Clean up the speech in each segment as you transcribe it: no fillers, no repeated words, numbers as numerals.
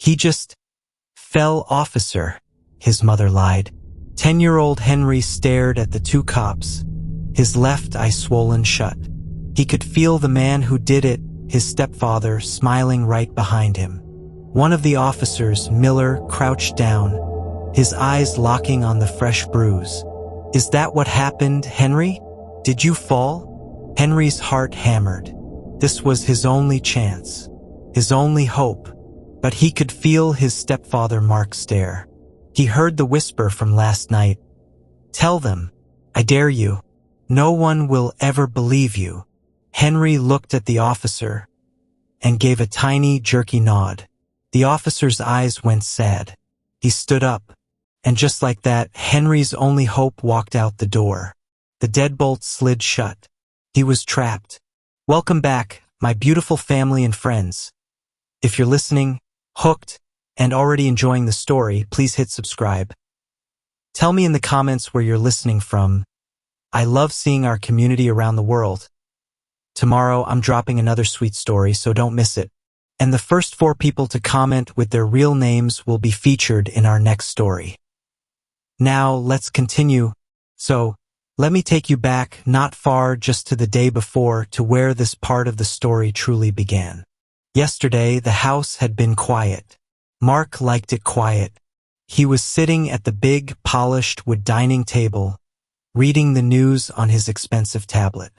He just fell, officer, his mother lied. 10-year-old Henry stared at the two cops, his left eye swollen shut. He could feel the man who did it, his stepfather, smiling right behind him. One of the officers, Miller, crouched down, his eyes locking on the fresh bruise. Is that what happened, Henry? Did you fall? Henry's heart hammered. This was his only chance, his only hope. But he could feel his stepfather Mark stare. He heard the whisper from last night. Tell them, I dare you. No one will ever believe you. Henry looked at the officer and gave a tiny, jerky nod. The officer's eyes went sad. He stood up, and just like that, Henry's only hope walked out the door. The deadbolt slid shut. He was trapped. Welcome back, my beautiful family and friends. If you're listening, hooked, and already enjoying the story, please hit subscribe. Tell me in the comments where you're listening from. I love seeing our community around the world. Tomorrow I'm dropping another sweet story, so don't miss it. And the first 4 people to comment with their real names will be featured in our next story. Now let's continue. So, let me take you back, not far, just to the day before, to where this part of the story truly began. Yesterday, the house had been quiet. Mark liked it quiet. He was sitting at the big, polished wood dining table, reading the news on his expensive tablet.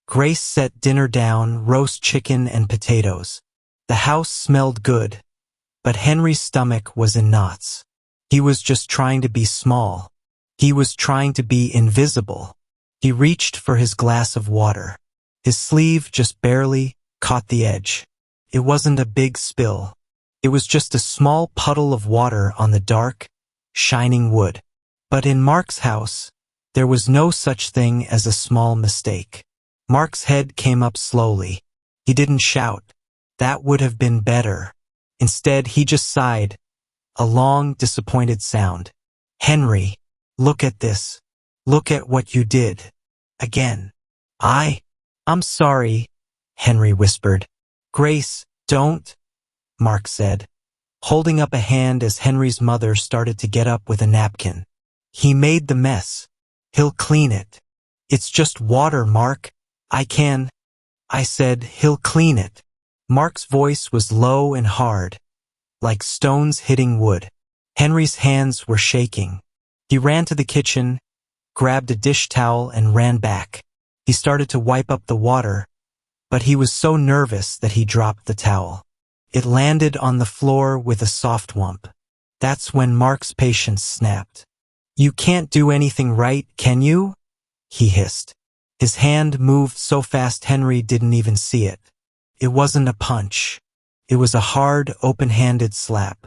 Grace set dinner down, roast chicken and potatoes. The house smelled good, but Henry's stomach was in knots. He was just trying to be small. He was trying to be invisible. He reached for his glass of water. His sleeve just barely caught the edge. It wasn't a big spill. It was just a small puddle of water on the dark, shining wood. But in Mark's house, there was no such thing as a small mistake. Mark's head came up slowly. He didn't shout. That would have been better. Instead, he just sighed, a long, disappointed sound. Henry, look at this. Look at what you did. Again. I'm sorry, Henry whispered. Grace, don't, Mark said, holding up a hand as Henry's mother started to get up with a napkin. He made the mess. He'll clean it. It's just water, Mark. I said, he'll clean it. Mark's voice was low and hard, like stones hitting wood. Henry's hands were shaking. He ran to the kitchen, grabbed a dish towel and ran back. He started to wipe up the water, but he was so nervous that he dropped the towel. It landed on the floor with a soft whump. That's when Mark's patience snapped. You can't do anything right, can you? He hissed. His hand moved so fast Henry didn't even see it. It wasn't a punch. It was a hard, open-handed slap.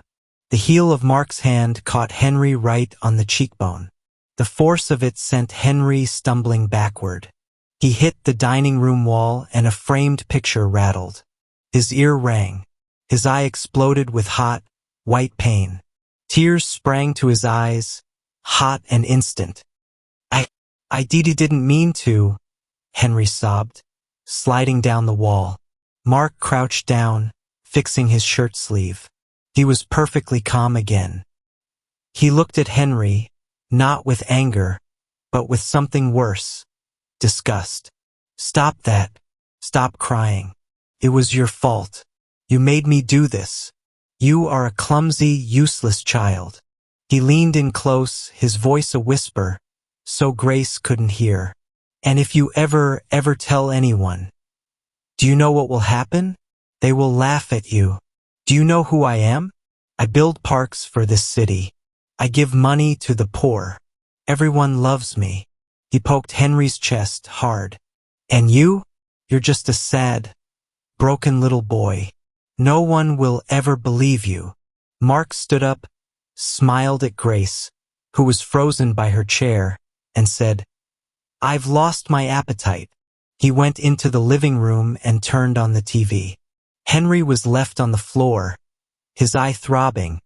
The heel of Mark's hand caught Henry right on the cheekbone. The force of it sent Henry stumbling backward. He hit the dining room wall and a framed picture rattled. His ear rang. His eye exploded with hot, white pain. Tears sprang to his eyes, hot and instant. I didn't mean to, Henry sobbed, sliding down the wall. Mark crouched down, fixing his shirt sleeve. He was perfectly calm again. He looked at Henry, not with anger, but with something worse. Disgust. Stop that. Stop crying. It was your fault. You made me do this. You are a clumsy, useless child. He leaned in close, his voice a whisper, so Grace couldn't hear. And if you ever tell anyone, do you know what will happen? They will laugh at you. Do you know who I am? I build parks for this city. I give money to the poor. Everyone loves me. He poked Henry's chest hard. And you? You're just a sad, broken little boy. No one will ever believe you. Mark stood up, smiled at Grace, who was frozen by her chair, and said, I've lost my appetite. He went into the living room and turned on the TV. Henry was left on the floor, his eye throbbing,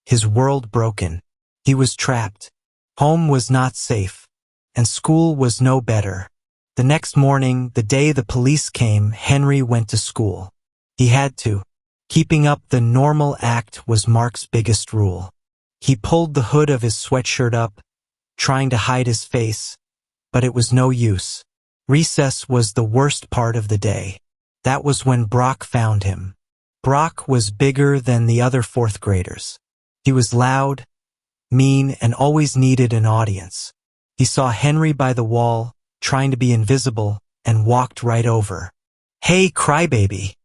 his world broken. He was trapped. Home was not safe, and school was no better. The next morning, the day the police came, Henry went to school. He had to. Keeping up the normal act was Mark's biggest rule. He pulled the hood of his sweatshirt up, trying to hide his face, but it was no use. Recess was the worst part of the day. That was when Brock found him. Brock was bigger than the other fourth graders. He was loud, mean, and always needed an audience. He saw Henry by the wall, trying to be invisible, and walked right over. "Hey, crybaby!"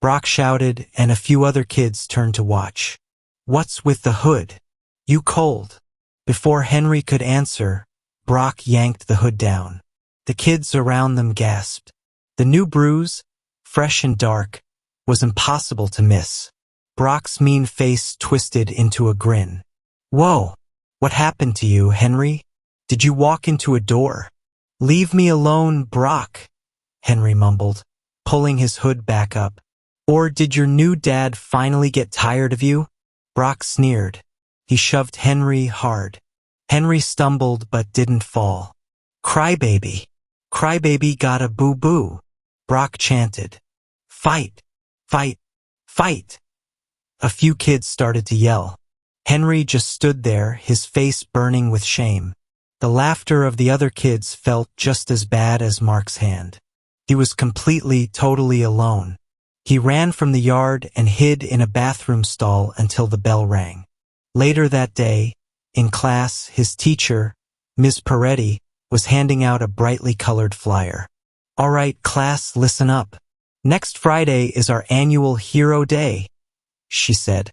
Brock shouted, and a few other kids turned to watch. "What's with the hood? You cold?" Before Henry could answer, Brock yanked the hood down. The kids around them gasped. The new bruise, fresh and dark, was impossible to miss. Brock's mean face twisted into a grin. "Whoa, what happened to you, Henry? Did you walk into a door?" "Leave me alone, Brock," Henry mumbled, pulling his hood back up. "Or did your new dad finally get tired of you?" Brock sneered. He shoved Henry hard. Henry stumbled but didn't fall. "Crybaby. Crybaby got a boo-boo," Brock chanted. "Fight! Fight! Fight!" A few kids started to yell. Henry just stood there, his face burning with shame. The laughter of the other kids felt just as bad as Mark's hand. He was completely, totally alone. He ran from the yard and hid in a bathroom stall until the bell rang. Later that day, in class, his teacher, Ms. Peretti, was handing out a brightly colored flyer. "All right, class, listen up. Next Friday is our annual Hero Day," she said,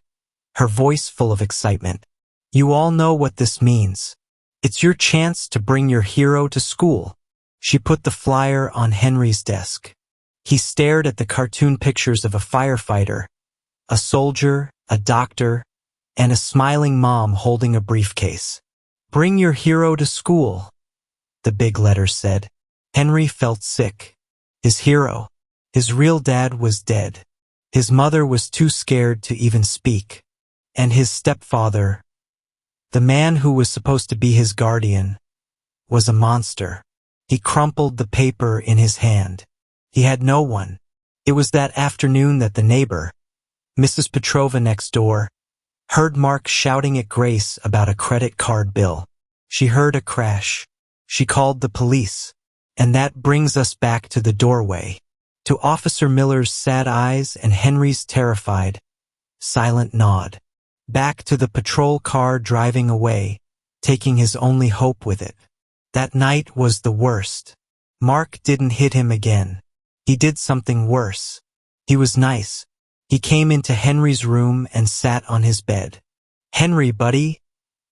her voice full of excitement. "You all know what this means. It's your chance to bring your hero to school." She put the flyer on Henry's desk. He stared at the cartoon pictures of a firefighter, a soldier, a doctor, and a smiling mom holding a briefcase. "Bring your hero to school," the big letters said. Henry felt sick. His hero, his real dad, was dead. His mother was too scared to even speak. And his stepfather, the man who was supposed to be his guardian, was a monster. He crumpled the paper in his hand. He had no one. It was that afternoon that the neighbor, Mrs. Petrova next door, heard Mark shouting at Grace about a credit card bill. She heard a crash. She called the police. And that brings us back to the doorway, to Officer Miller's sad eyes and Henry's terrified, silent nod. Back to the patrol car driving away, taking his only hope with it. That night was the worst. Mark didn't hit him again. He did something worse. He was nice. He came into Henry's room and sat on his bed. "Henry, buddy,"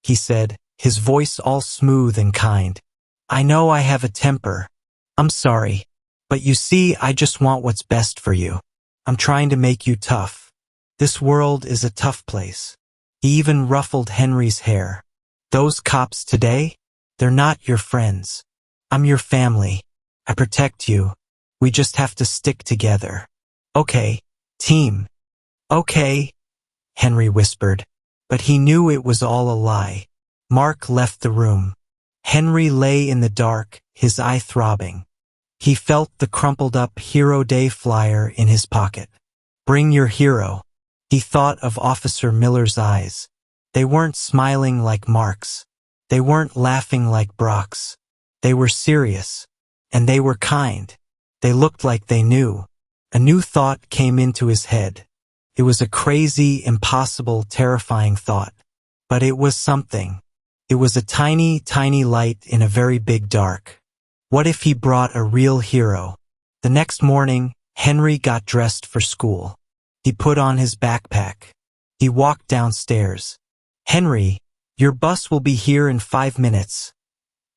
he said, his voice all smooth and kind. "I know I have a temper. I'm sorry. But you see, I just want what's best for you. I'm trying to make you tough. This world is a tough place." He even ruffled Henry's hair. "Those cops today? They're not your friends. I'm your family. I protect you. We just have to stick together. Okay, team." "Okay," Henry whispered, but he knew it was all a lie. Mark left the room. Henry lay in the dark, his eye throbbing. He felt the crumpled up Hero Day flyer in his pocket. "Bring your hero." He thought of Officer Miller's eyes. They weren't smiling like Mark's. They weren't laughing like Brock's. They were serious. And they were kind. They looked like they knew. A new thought came into his head. It was a crazy, impossible, terrifying thought. But it was something. It was a tiny, tiny light in a very big dark. What if he brought a real hero? The next morning, Henry got dressed for school. He put on his backpack. He walked downstairs. "Henry, your bus will be here in 5 minutes,"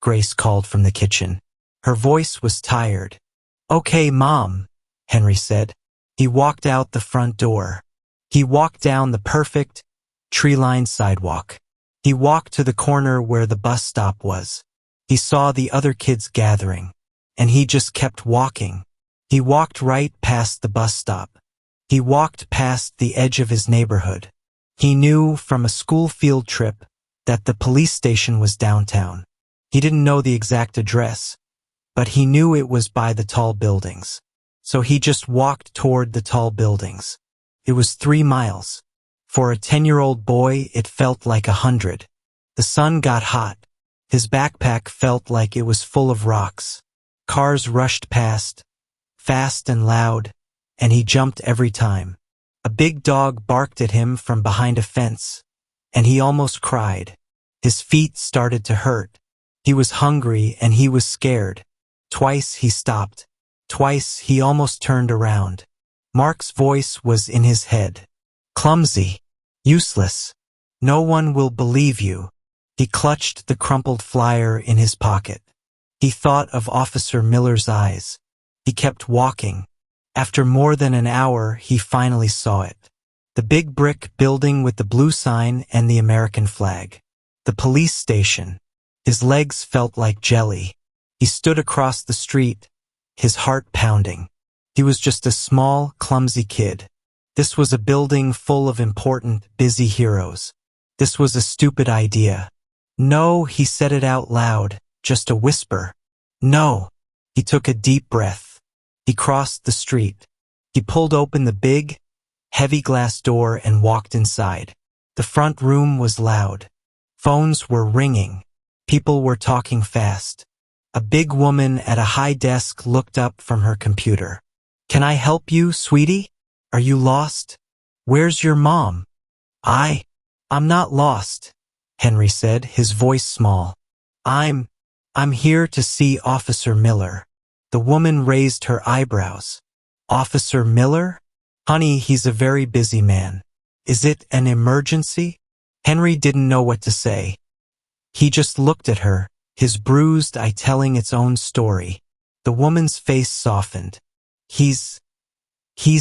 Grace called from the kitchen. Her voice was tired. "Okay, Mom," Henry said. He walked out the front door. He walked down the perfect, tree-lined sidewalk. He walked to the corner where the bus stop was. He saw the other kids gathering, and he just kept walking. He walked right past the bus stop. He walked past the edge of his neighborhood. He knew from a school field trip that the police station was downtown. He didn't know the exact address, but he knew it was by the tall buildings. So he just walked toward the tall buildings. It was 3 miles. For a 10-year-old boy, it felt like 100. The sun got hot. His backpack felt like it was full of rocks. Cars rushed past, fast and loud, and he jumped every time. A big dog barked at him from behind a fence, and he almost cried. His feet started to hurt. He was hungry and he was scared. Twice he stopped. Twice he almost turned around. Mark's voice was in his head. Clumsy. Useless. No one will believe you. He clutched the crumpled flyer in his pocket. He thought of Officer Miller's eyes. He kept walking. After more than an hour, he finally saw it. The big brick building with the blue sign and the American flag. The police station. His legs felt like jelly. He stood across the street, his heart pounding. He was just a small, clumsy kid. This was a building full of important, busy heroes. This was a stupid idea. No, he said it out loud, just a whisper. No. He took a deep breath. He crossed the street. He pulled open the big, heavy glass door and walked inside. The front room was loud. Phones were ringing. People were talking fast. A big woman at a high desk looked up from her computer. Can I help you, sweetie? Are you lost? Where's your mom? I'm not lost, Henry said, his voice small. I'm here to see Officer Miller. The woman raised her eyebrows. Officer Miller? Honey, he's a very busy man. Is it an emergency? Henry didn't know what to say. He just looked at her, his bruised eye telling its own story. The woman's face softened. He's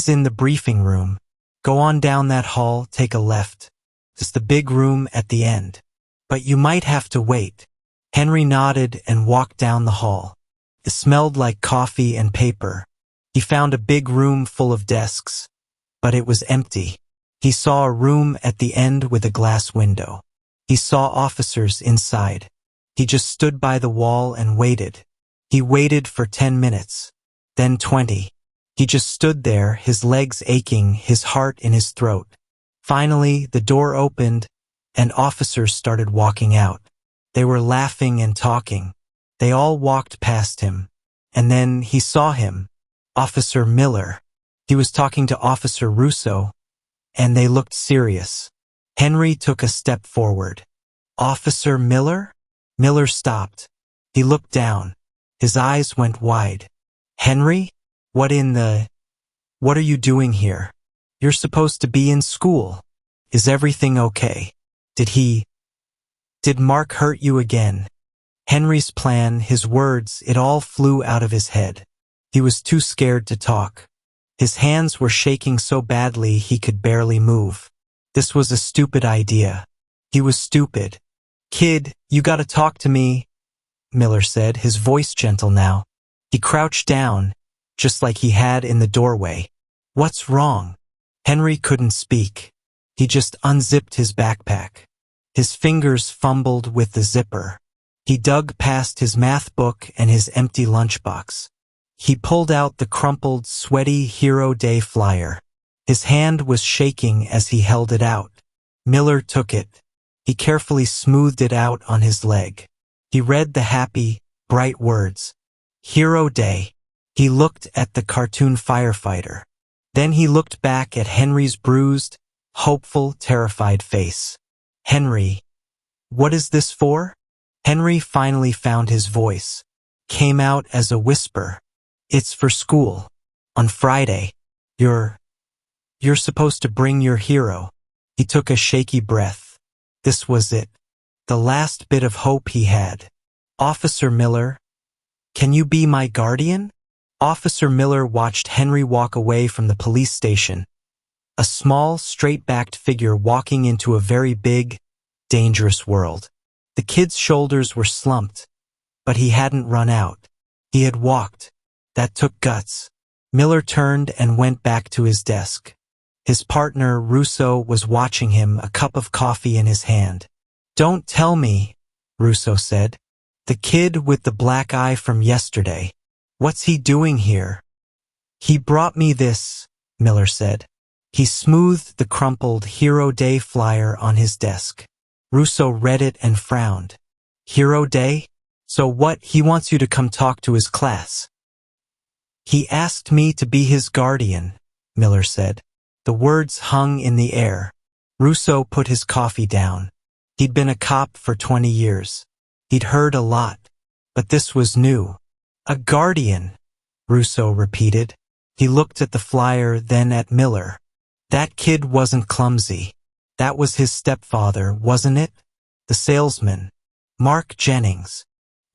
in the briefing room. Go on down that hall, take a left. It's the big room at the end. But you might have to wait. Henry nodded and walked down the hall. It smelled like coffee and paper. He found a big room full of desks, but it was empty. He saw a room at the end with a glass window. He saw officers inside. He just stood by the wall and waited. He waited for 10 minutes, then 20. He just stood there, his legs aching, his heart in his throat. Finally, the door opened, and officers started walking out. They were laughing and talking. They all walked past him. And then he saw him, Officer Miller. He was talking to Officer Russo, and they looked serious. Henry took a step forward. Officer Miller? Miller stopped. He looked down. His eyes went wide. Henry? What are you doing here? You're supposed to be in school. Is everything okay? Did Mark hurt you again? Henry's plan, his words, it all flew out of his head. He was too scared to talk. His hands were shaking so badly he could barely move. This was a stupid idea. He was stupid. Kid, you gotta talk to me, Miller said, his voice gentle now. He crouched down, just like he had in the doorway. What's wrong? Henry couldn't speak. He just unzipped his backpack. His fingers fumbled with the zipper. He dug past his math book and his empty lunchbox. He pulled out the crumpled, sweaty Hero Day flyer. His hand was shaking as he held it out. Miller took it. He carefully smoothed it out on his leg. He read the happy, bright words. Hero Day. He looked at the cartoon firefighter. Then he looked back at Henry's bruised, hopeful, terrified face. Henry, what is this for? Henry finally found his voice. Came out as a whisper. It's for school. On Friday. You're supposed to bring your hero. He took a shaky breath. This was it. The last bit of hope he had. Officer Miller, can you be my guardian? Officer Miller watched Henry walk away from the police station. A small, straight-backed figure walking into a very big, dangerous world. The kid's shoulders were slumped, but he hadn't run out. He had walked. That took guts. Miller turned and went back to his desk. His partner, Russo, was watching him, a cup of coffee in his hand. Don't tell me, Russo said. The kid with the black eye from yesterday. What's he doing here? He brought me this, Miller said. He smoothed the crumpled Hero Day flyer on his desk. Russo read it and frowned. Hero Day? So what, he wants you to come talk to his class? He asked me to be his guardian, Miller said. The words hung in the air. Russo put his coffee down. He'd been a cop for 20 years. He'd heard a lot, but this was new. A guardian, Russo repeated. He looked at the flyer, then at Miller. That kid wasn't clumsy. That was his stepfather, wasn't it? The salesman. Mark Jennings.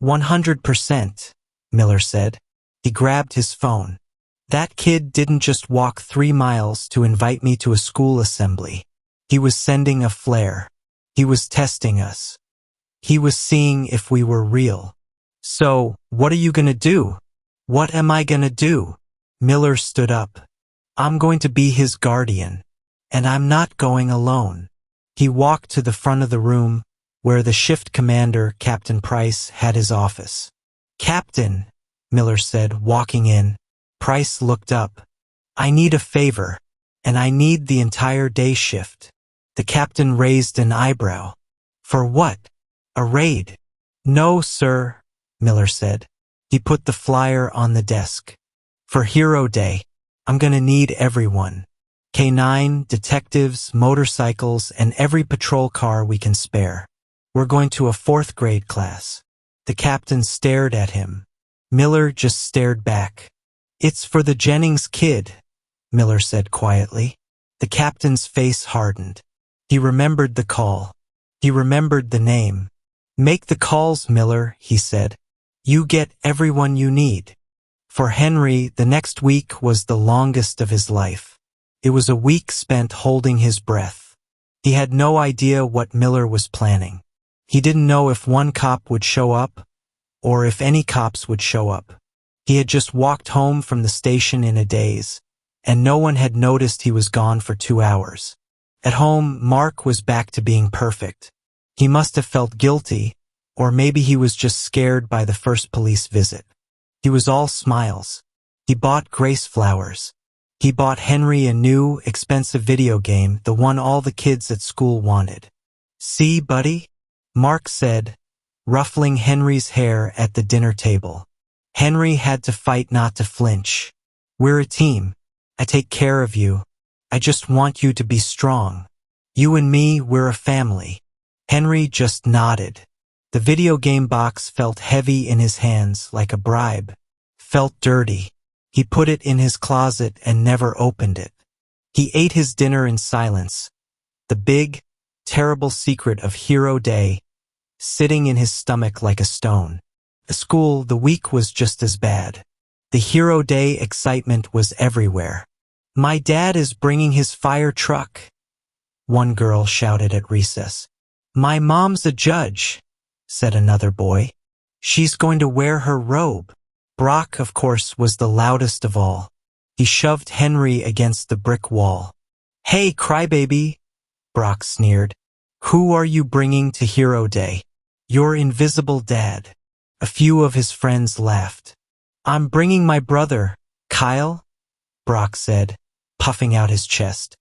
100%, Miller said. He grabbed his phone. That kid didn't just walk 3 miles to invite me to a school assembly. He was sending a flare. He was testing us. He was seeing if we were real. So, what are you gonna do? What am I gonna do? Miller stood up. I'm going to be his guardian. And I'm not going alone. He walked to the front of the room, where the shift commander, Captain Price, had his office. Captain, Miller said, walking in. Price looked up. I need a favor, and I need the entire day shift. The captain raised an eyebrow. For what? A raid? No, sir, Miller said. He put the flyer on the desk. For Hero Day, I'm gonna need everyone. K9, detectives, motorcycles, and every patrol car we can spare. We're going to a 4th grade class. The captain stared at him. Miller just stared back. It's for the Jennings kid, Miller said quietly. The captain's face hardened. He remembered the call. He remembered the name. Make the calls, Miller, he said. You get everyone you need. For Henry, the next week was the longest of his life. It was a week spent holding his breath. He had no idea what Miller was planning. He didn't know if one cop would show up, or if any cops would show up. He had just walked home from the station in a daze, and no one had noticed he was gone for 2 hours. At home, Mark was back to being perfect. He must have felt guilty, or maybe he was just scared by the first police visit. He was all smiles. He bought Grace flowers. He bought Henry a new, expensive video game, the one all the kids at school wanted. See, buddy? Mark said, ruffling Henry's hair at the dinner table. Henry had to fight not to flinch. We're a team. I take care of you. I just want you to be strong. You and me, we're a family. Henry just nodded. The video game box felt heavy in his hands, like a bribe. Felt dirty. He put it in his closet and never opened it. He ate his dinner in silence. The big, terrible secret of Hero Day, sitting in his stomach like a stone. At school, the week was just as bad. The Hero Day excitement was everywhere. My dad is bringing his fire truck, one girl shouted at recess. My mom's a judge, said another boy. She's going to wear her robe. Brock, of course, was the loudest of all. He shoved Henry against the brick wall. Hey, crybaby, Brock sneered. Who are you bringing to Hero Day? Your invisible dad. A few of his friends laughed. I'm bringing my brother, Kyle, Brock said, puffing out his chest.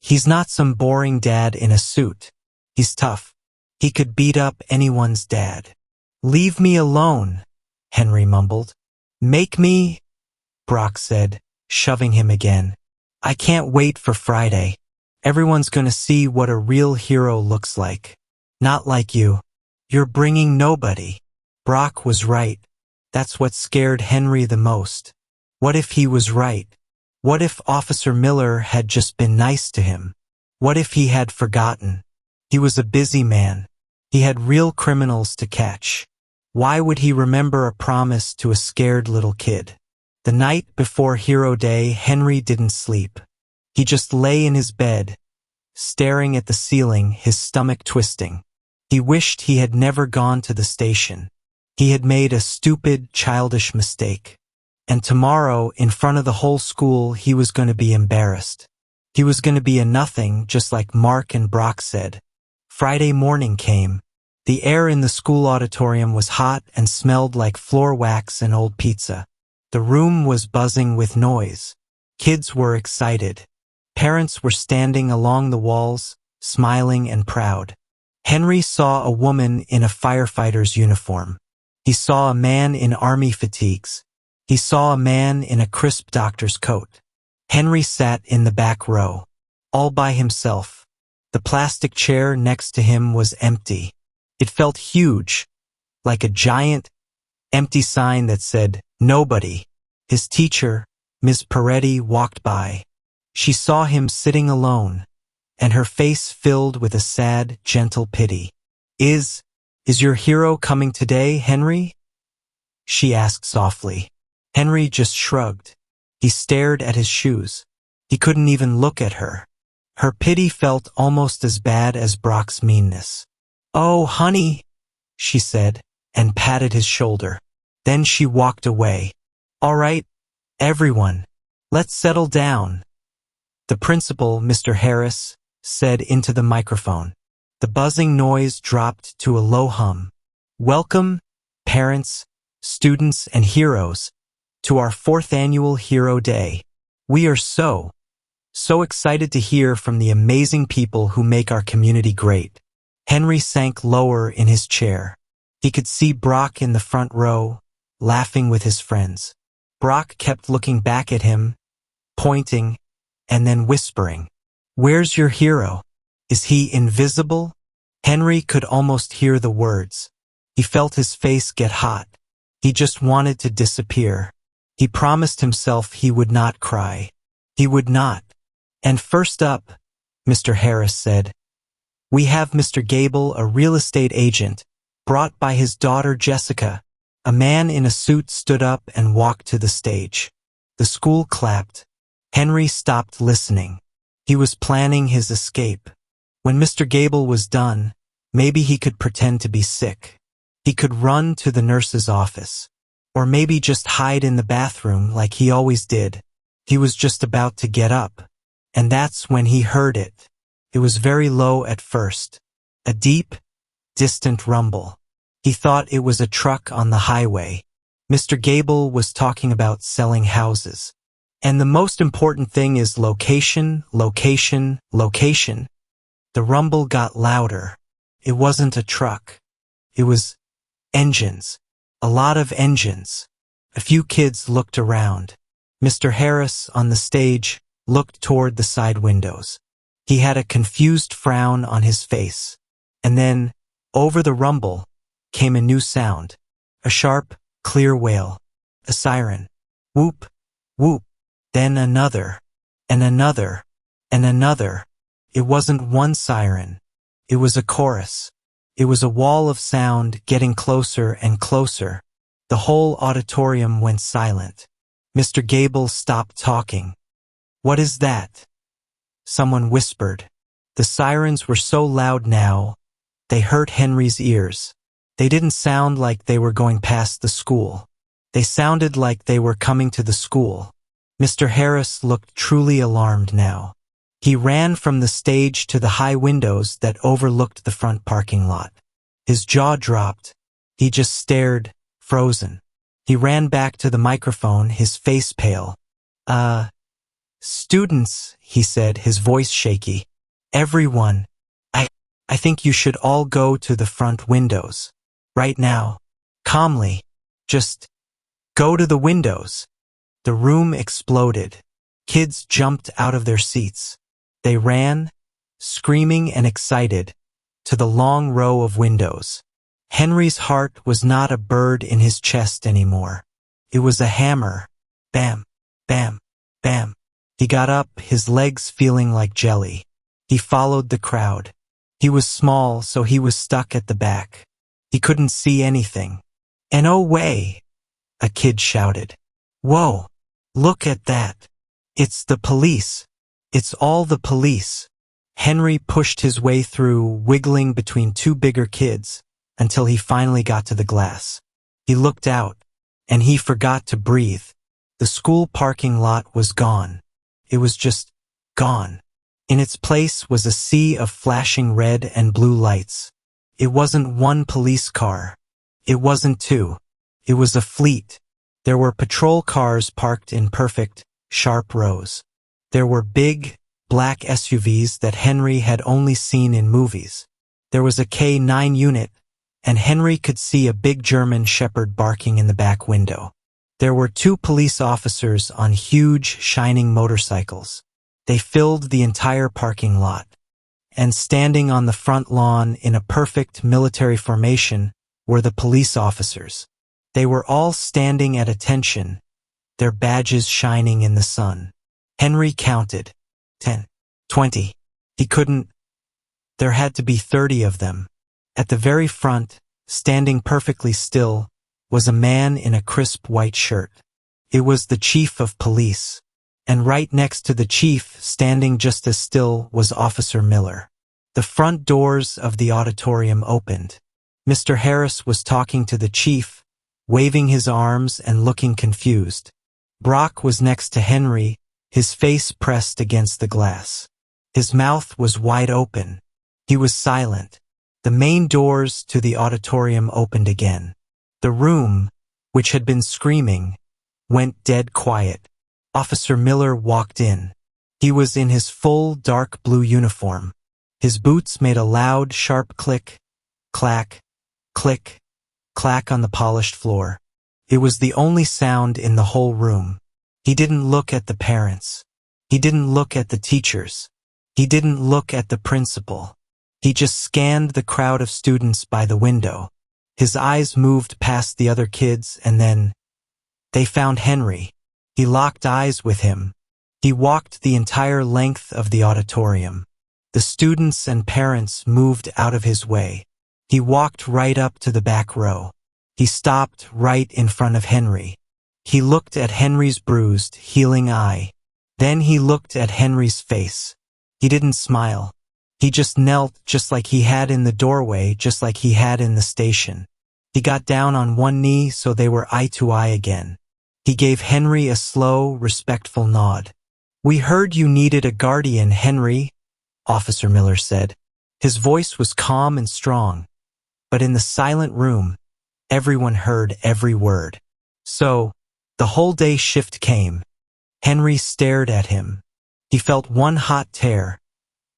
He's not some boring dad in a suit. He's tough. He could beat up anyone's dad. Leave me alone, Henry mumbled. Make me, Brock said, shoving him again. I can't wait for Friday. Everyone's gonna see what a real hero looks like. Not like you. You're bringing nobody. Brock was right. That's what scared Henry the most. What if he was right? What if Officer Miller had just been nice to him? What if he had forgotten? He was a busy man. He had real criminals to catch. Why would he remember a promise to a scared little kid? The night before Hero Day, Henry didn't sleep. He just lay in his bed, staring at the ceiling, his stomach twisting. He wished he had never gone to the station. He had made a stupid, childish mistake. And tomorrow, in front of the whole school, he was going to be embarrassed. He was going to be a nothing, just like Mark and Brock said. Friday morning came. The air in the school auditorium was hot and smelled like floor wax and old pizza. The room was buzzing with noise. Kids were excited. Parents were standing along the walls, smiling and proud. Henry saw a woman in a firefighter's uniform. He saw a man in army fatigues. He saw a man in a crisp doctor's coat. Henry sat in the back row, all by himself. The plastic chair next to him was empty. It felt huge, like a giant, empty sign that said, "Nobody." His teacher, Ms. Peretti, walked by. She saw him sitting alone, and her face filled with a sad, gentle pity. Is your hero coming today, Henry?" she asked softly. Henry just shrugged. He stared at his shoes. He couldn't even look at her. Her pity felt almost as bad as Brock's meanness. "Oh, honey," she said, and patted his shoulder. Then she walked away. "All right, everyone, let's settle down," the principal, Mr. Harris, said into the microphone. The buzzing noise dropped to a low hum. "Welcome, parents, students, and heroes, to our 4th annual Hero Day. We are so excited to hear from the amazing people who make our community great." Henry sank lower in his chair. He could see Brock in the front row, laughing with his friends. Brock kept looking back at him, pointing, and then whispering, "Where's your hero? Is he invisible?" Henry could almost hear the words. He felt his face get hot. He just wanted to disappear. He promised himself he would not cry. He would not. "And first up," Mr. Harris said, "we have Mr. Gable, a real estate agent, brought by his daughter Jessica." A man in a suit stood up and walked to the stage. The school clapped. Henry stopped listening. He was planning his escape. When Mr. Gable was done, maybe he could pretend to be sick. He could run to the nurse's office. Or maybe just hide in the bathroom like he always did. He was just about to get up. And that's when he heard it. It was very low at first. A deep, distant rumble. He thought it was a truck on the highway. Mr. Gable was talking about selling houses. And the most important thing is location, location, location. The rumble got louder. It wasn't a truck. It was engines. A lot of engines. A few kids looked around. Mr. Harris, on the stage, looked toward the side windows. He had a confused frown on his face. And then, over the rumble, came a new sound. A sharp, clear wail. A siren. Whoop, whoop. Then another, and another, and another. It wasn't one siren. It was a chorus. It was a wall of sound getting closer and closer. The whole auditorium went silent. Mr. Gable stopped talking. "What is that?" someone whispered. The sirens were so loud now, they hurt Henry's ears. They didn't sound like they were going past the school. They sounded like they were coming to the school. Mr. Harris looked truly alarmed now. He ran from the stage to the high windows that overlooked the front parking lot. His jaw dropped. He just stared, frozen. He ran back to the microphone, his face pale. Students," he said, his voice shaky. "Everyone, I think you should all go to the front windows. Right now. Calmly. Just go to the windows." The room exploded. Kids jumped out of their seats. They ran, screaming and excited, to the long row of windows. Henry's heart was not a bird in his chest anymore. It was a hammer. Bam, bam, bam. He got up, his legs feeling like jelly. He followed the crowd. He was small, so he was stuck at the back. He couldn't see anything. "And oh way!" a kid shouted. "Whoa, look at that. It's the police. It's all the police." Henry pushed his way through, wiggling between two bigger kids, until he finally got to the glass. He looked out, and he forgot to breathe. The school parking lot was gone. It was just gone. In its place was a sea of flashing red and blue lights. It wasn't one police car. It wasn't two. It was a fleet. There were patrol cars parked in perfect, sharp rows. There were big, black SUVs that Henry had only seen in movies. There was a K9 unit, and Henry could see a big German shepherd barking in the back window. There were 2 police officers on huge, shining motorcycles. They filled the entire parking lot. And standing on the front lawn in a perfect military formation were the police officers. They were all standing at attention, their badges shining in the sun. Henry counted. 10, 20. There had to be 30 of them. At the very front, standing perfectly still, was a man in a crisp white shirt. It was the chief of police. And right next to the chief, standing just as still, was Officer Miller. The front doors of the auditorium opened. Mr. Harris was talking to the chief, waving his arms and looking confused. Brock was next to Henry, his face pressed against the glass. His mouth was wide open. He was silent. The main doors to the auditorium opened again. The room, which had been screaming, went dead quiet. Officer Miller walked in. He was in his full dark blue uniform. His boots made a loud, sharp click, clack, click, clack on the polished floor. It was the only sound in the whole room. He didn't look at the parents. He didn't look at the teachers. He didn't look at the principal. He just scanned the crowd of students by the window. His eyes moved past the other kids, and then they found Henry. He locked eyes with him. He walked the entire length of the auditorium. The students and parents moved out of his way. He walked right up to the back row. He stopped right in front of Henry. He looked at Henry's bruised, healing eye. Then he looked at Henry's face. He didn't smile. He just knelt, just like he had in the doorway, just like he had in the station. He got down on one knee so they were eye to eye again. He gave Henry a slow, respectful nod. "We heard you needed a guardian, Henry," Officer Miller said. His voice was calm and strong, but in the silent room, everyone heard every word. So, the whole day shift came. Henry stared at him. He felt one hot tear,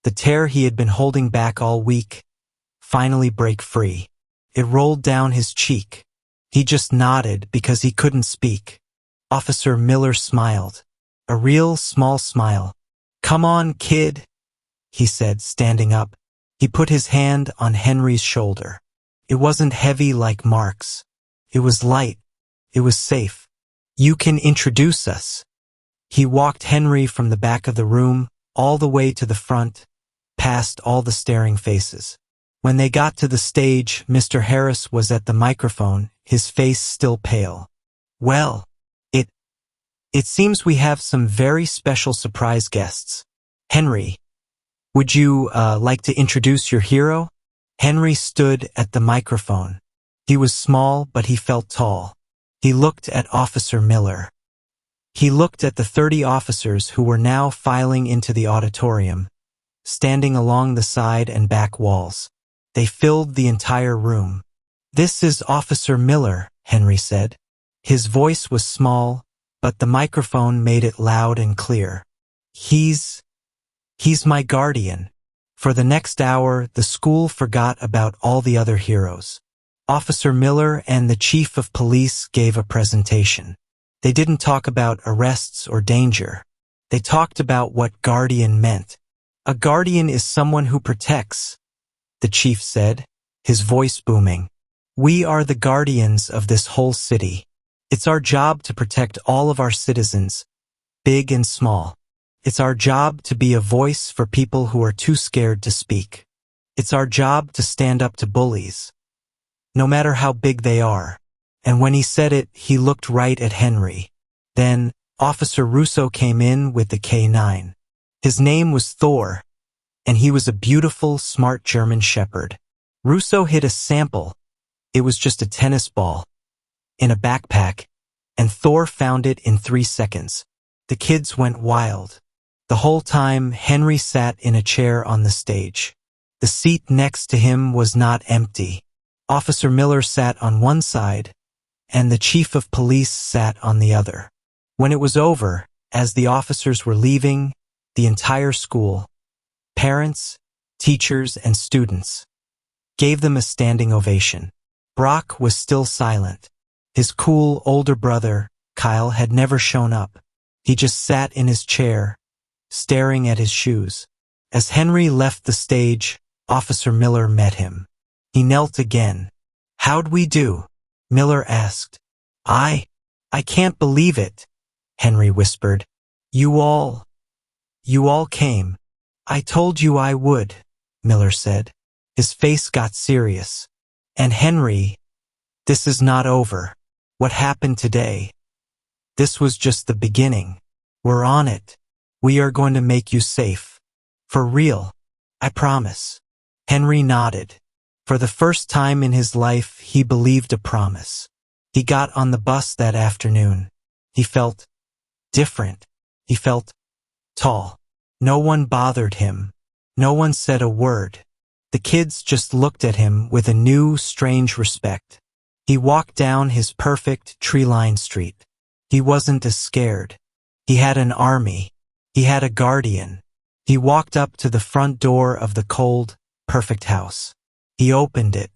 the tear he had been holding back all week, finally break free. It rolled down his cheek. He just nodded because he couldn't speak. Officer Miller smiled, a real small smile. "Come on, kid," he said, standing up. He put his hand on Henry's shoulder. It wasn't heavy like Mark's. It was light. It was safe. "You can introduce us." He walked Henry from the back of the room all the way to the front, past all the staring faces. When they got to the stage, Mr. Harris was at the microphone, his face still pale. "Well, it seems we have some very special surprise guests. Henry, would you like to introduce your hero?" Henry stood at the microphone. He was small, but he felt tall. He looked at Officer Miller. He looked at the 30 officers who were now filing into the auditorium, standing along the side and back walls. They filled the entire room. "This is Officer Miller," Henry said. His voice was small, but the microphone made it loud and clear. He's my guardian." For the next hour, the school forgot about all the other heroes. Officer Miller and the chief of police gave a presentation. They didn't talk about arrests or danger. They talked about what guardian meant. "A guardian is someone who protects," the chief said, his voice booming. "We are the guardians of this whole city. It's our job to protect all of our citizens, big and small. It's our job to be a voice for people who are too scared to speak. It's our job to stand up to bullies, no matter how big they are." And when he said it, he looked right at Henry. Then, Officer Russo came in with the K9. His name was Thor, and he was a beautiful, smart German shepherd. Russo hid a sample. It was just a tennis ball in a backpack, and Thor found it in 3 seconds. The kids went wild. The whole time, Henry sat in a chair on the stage. The seat next to him was not empty. Officer Miller sat on one side, and the chief of police sat on the other. When it was over, as the officers were leaving, The entire school, parents, teachers, and students, gave them a standing ovation. Brock was still silent. His cool older brother, Kyle, had never shown up. He just sat in his chair, staring at his shoes. As Henry left the stage, Officer Miller met him. He knelt again. "How'd we do?" Miller asked. I can't believe it," Henry whispered. You all came. "I told you I would," Miller said. His face got serious. "And Henry, this is not over. What happened today? This was just the beginning. We're on it. We are going to make you safe. For real. I promise." Henry nodded. For the first time in his life, he believed a promise. He got on the bus that afternoon. He felt different. He felt tall. No one bothered him. No one said a word. The kids just looked at him with a new, strange respect. He walked down his perfect, tree-lined street. He wasn't as scared. He had an army. He had a guardian. He walked up to the front door of the cold, perfect house. He opened it.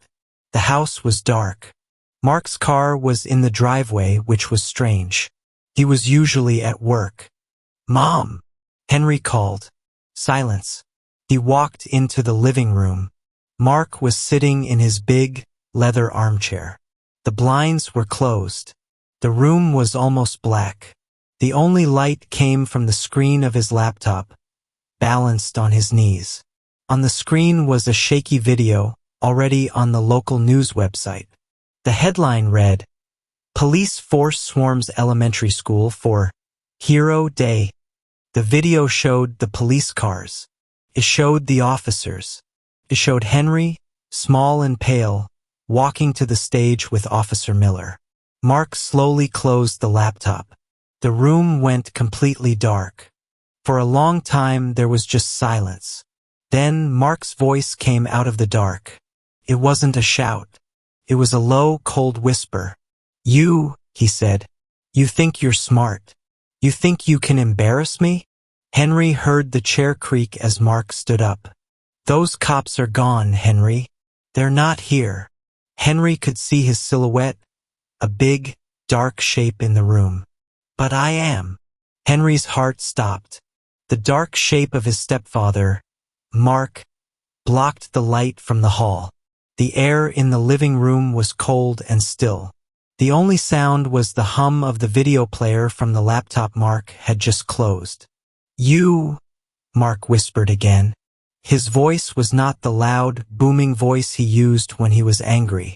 The house was dark. Mark's car was in the driveway, which was strange. He was usually at work. "Mom," Henry called. Silence. He walked into the living room. Mark was sitting in his big, leather armchair. The blinds were closed. The room was almost black. The only light came from the screen of his laptop, balanced on his knees. On the screen was a shaky video, already on the local news website. The headline read, "Police Force Swarms Elementary School for Hero Day." The video showed the police cars. It showed the officers. It showed Henry, small and pale, walking to the stage with Officer Miller. Mark slowly closed the laptop. The room went completely dark. For a long time there was just silence. Then Mark's voice came out of the dark. It wasn't a shout. It was a low, cold whisper. "You," he said, "you think you're smart. You think you can embarrass me?" Henry heard the chair creak as Mark stood up. "Those cops are gone, Henry. They're not here." Henry could see his silhouette, a big, dark shape in the room. "But I am." Henry's heart stopped. The dark shape of his stepfather, Mark, blocked the light from the hall. The air in the living room was cold and still. The only sound was the hum of the video player from the laptop Mark had just closed. "You," Mark whispered again. His voice was not the loud, booming voice he used when he was angry.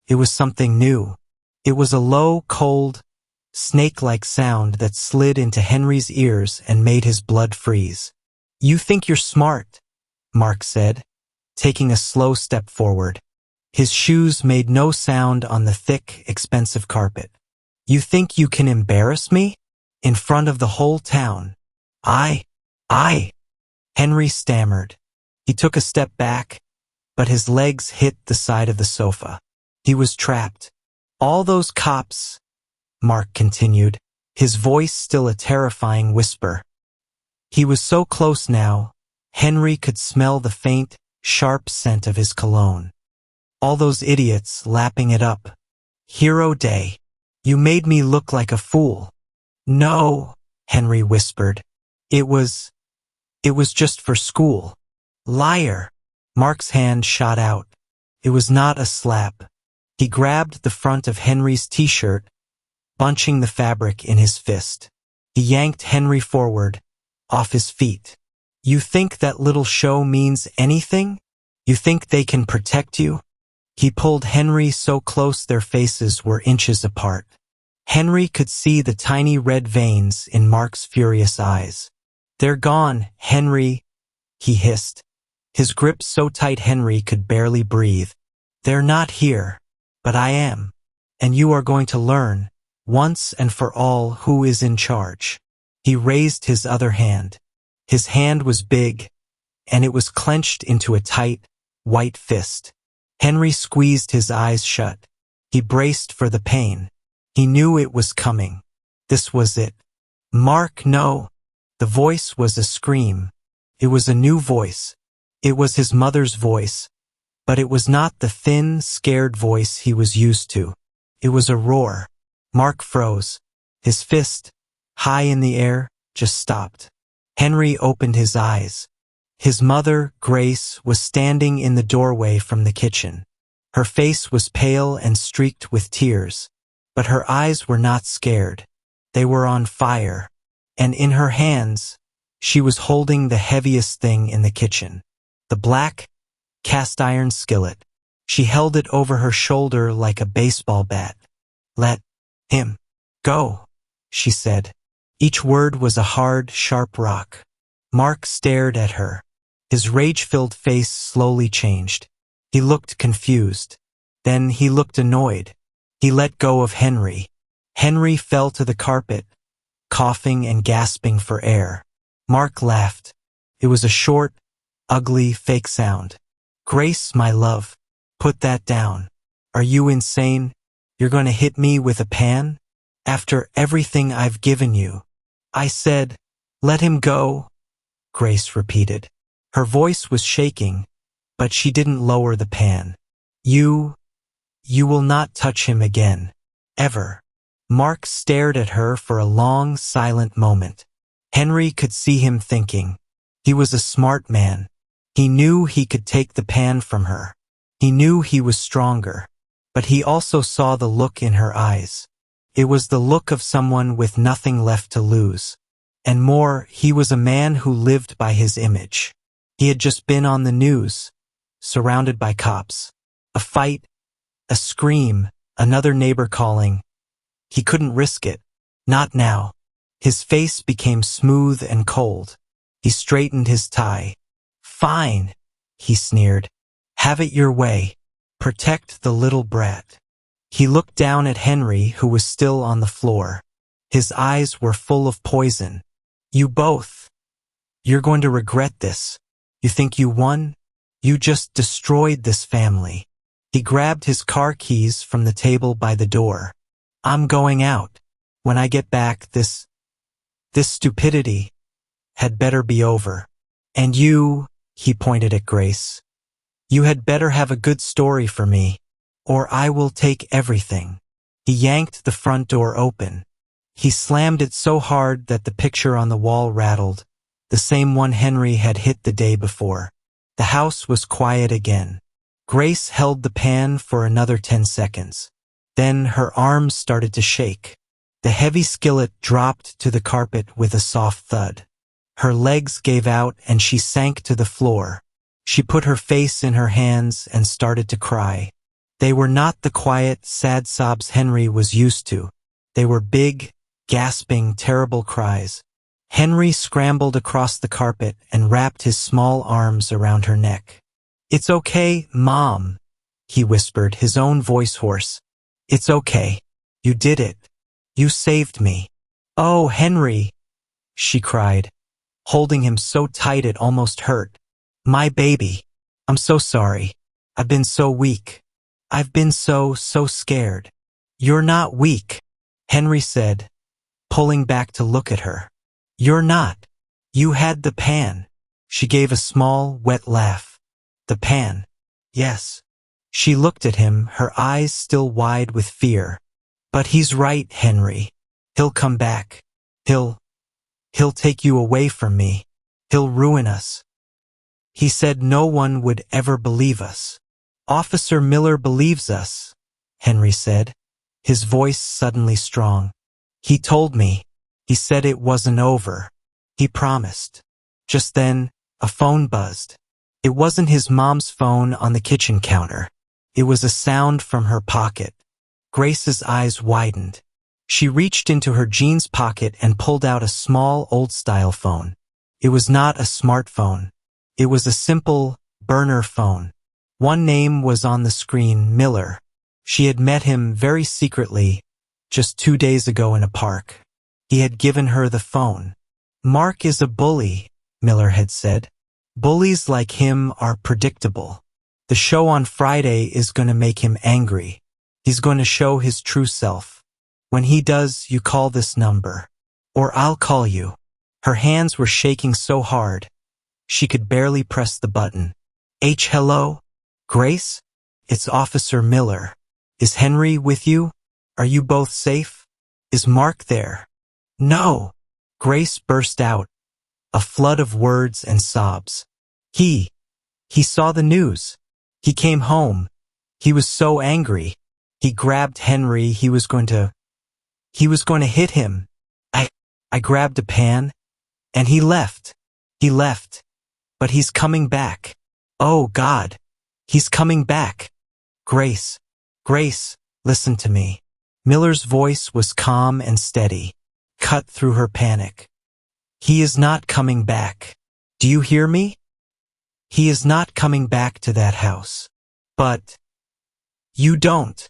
It was something new. It was a low, cold, snake-like sound that slid into Henry's ears and made his blood freeze. "You think you're smart," Mark said, taking a slow step forward. His shoes made no sound on the thick, expensive carpet. "You think you can embarrass me? In front of the whole town?" I, Henry stammered. He took a step back, but his legs hit the side of the sofa. He was trapped. "All those cops," Mark continued, his voice still a terrifying whisper. He was so close now, Henry could smell the faint, sharp scent of his cologne. "All those idiots lapping it up. Hero Day. You made me look like a fool." "No," Henry whispered. It was just for school." "Liar." Mark's hand shot out. It was not a slap. He grabbed the front of Henry's t-shirt, bunching the fabric in his fist. He yanked Henry forward, off his feet. "You think that little show means anything? You think they can protect you?" He pulled Henry so close their faces were inches apart. Henry could see the tiny red veins in Mark's furious eyes. "They're gone, Henry," he hissed. His grip so tight Henry could barely breathe. "They're not here, but I am. And you are going to learn, once and for all, who is in charge." He raised his other hand. His hand was big, and it was clenched into a tight, white fist. Henry squeezed his eyes shut. He braced for the pain. He knew it was coming. This was it. "Mark, no." The voice was a scream. It was a new voice. It was his mother's voice, but it was not the thin, scared voice he was used to. It was a roar. Mark froze. His fist, high in the air, just stopped. Henry opened his eyes. His mother, Grace, was standing in the doorway from the kitchen. Her face was pale and streaked with tears, but her eyes were not scared. They were on fire, and in her hands, she was holding the heaviest thing in the kitchen, the black, cast-iron skillet. She held it over her shoulder like a baseball bat. "Let him go," she said. Each word was a hard, sharp rock. Mark stared at her. His rage-filled face slowly changed. He looked confused. Then he looked annoyed. He let go of Henry. Henry fell to the carpet, coughing and gasping for air. Mark laughed. It was a short, ugly, fake sound. "Grace, my love, put that down. Are you insane? You're going to hit me with a pan? After everything I've given you." "I said, let him go," Grace repeated. Her voice was shaking, but she didn't lower the pan. You will not touch him again. Ever." Mark stared at her for a long, silent moment. Henry could see him thinking. He was a smart man. He knew he could take the pan from her. He knew he was stronger. But he also saw the look in her eyes. It was the look of someone with nothing left to lose. And more, he was a man who lived by his image. He had just been on the news, surrounded by cops. A fight, a scream, another neighbor calling. He couldn't risk it. Not now. His face became smooth and cold. He straightened his tie. "Fine," he sneered. "Have it your way. Protect the little brat." He looked down at Henry, who was still on the floor. His eyes were full of poison. "You both. You're going to regret this. You think you won? You just destroyed this family." He grabbed his car keys from the table by the door. "I'm going out. When I get back, this stupidity had better be over. And you," he pointed at Grace, "you had better have a good story for me, or I will take everything." He yanked the front door open. He slammed it so hard that the picture on the wall rattled, the same one Henry had hit the day before. The house was quiet again. Grace held the pan for another 10 seconds. Then her arms started to shake. The heavy skillet dropped to the carpet with a soft thud. Her legs gave out and she sank to the floor. She put her face in her hands and started to cry. They were not the quiet, sad sobs Henry was used to. They were big, gasping, terrible cries. Henry scrambled across the carpet and wrapped his small arms around her neck. "It's okay, Mom," he whispered, his own voice hoarse. "It's okay. You did it. You saved me." "Oh, Henry," she cried, holding him so tight it almost hurt. "My baby. I'm so sorry. I've been so weak. I've been so scared." "You're not weak," Henry said, pulling back to look at her. "You're not. You had the pan." She gave a small, wet laugh. "The pan. Yes." She looked at him, her eyes still wide with fear. "But he's right, Henry. He'll come back. He'll take you away from me. He'll ruin us. He said no one would ever believe us." "Officer Miller believes us," Henry said, his voice suddenly strong. "He told me. He said it wasn't over. He promised." Just then, a phone buzzed. It wasn't his mom's phone on the kitchen counter. It was a sound from her pocket. Grace's eyes widened. She reached into her jeans pocket and pulled out a small, old-style phone. It was not a smartphone. It was a simple, burner phone. One name was on the screen, Miller. She had met him very secretly, just 2 days ago in a park. He had given her the phone. "Mark is a bully," Miller had said. "Bullies like him are predictable. The show on Friday is going to make him angry. He's going to show his true self. When he does, you call this number. Or I'll call you." Her hands were shaking so hard, she could barely press the button. Hello? Grace? It's Officer Miller. Is Henry with you? Are you both safe? Is Mark there? No! Grace burst out, a flood of words and sobs. He saw the news. He came home. He was so angry. He grabbed Henry. He was going to hit him. I grabbed a pan, and he left. He left. But he's coming back. Oh, God. He's coming back. Grace, listen to me. Miller's voice was calm and steady, cut through her panic. He is not coming back. Do you hear me? He is not coming back to that house. But you don't.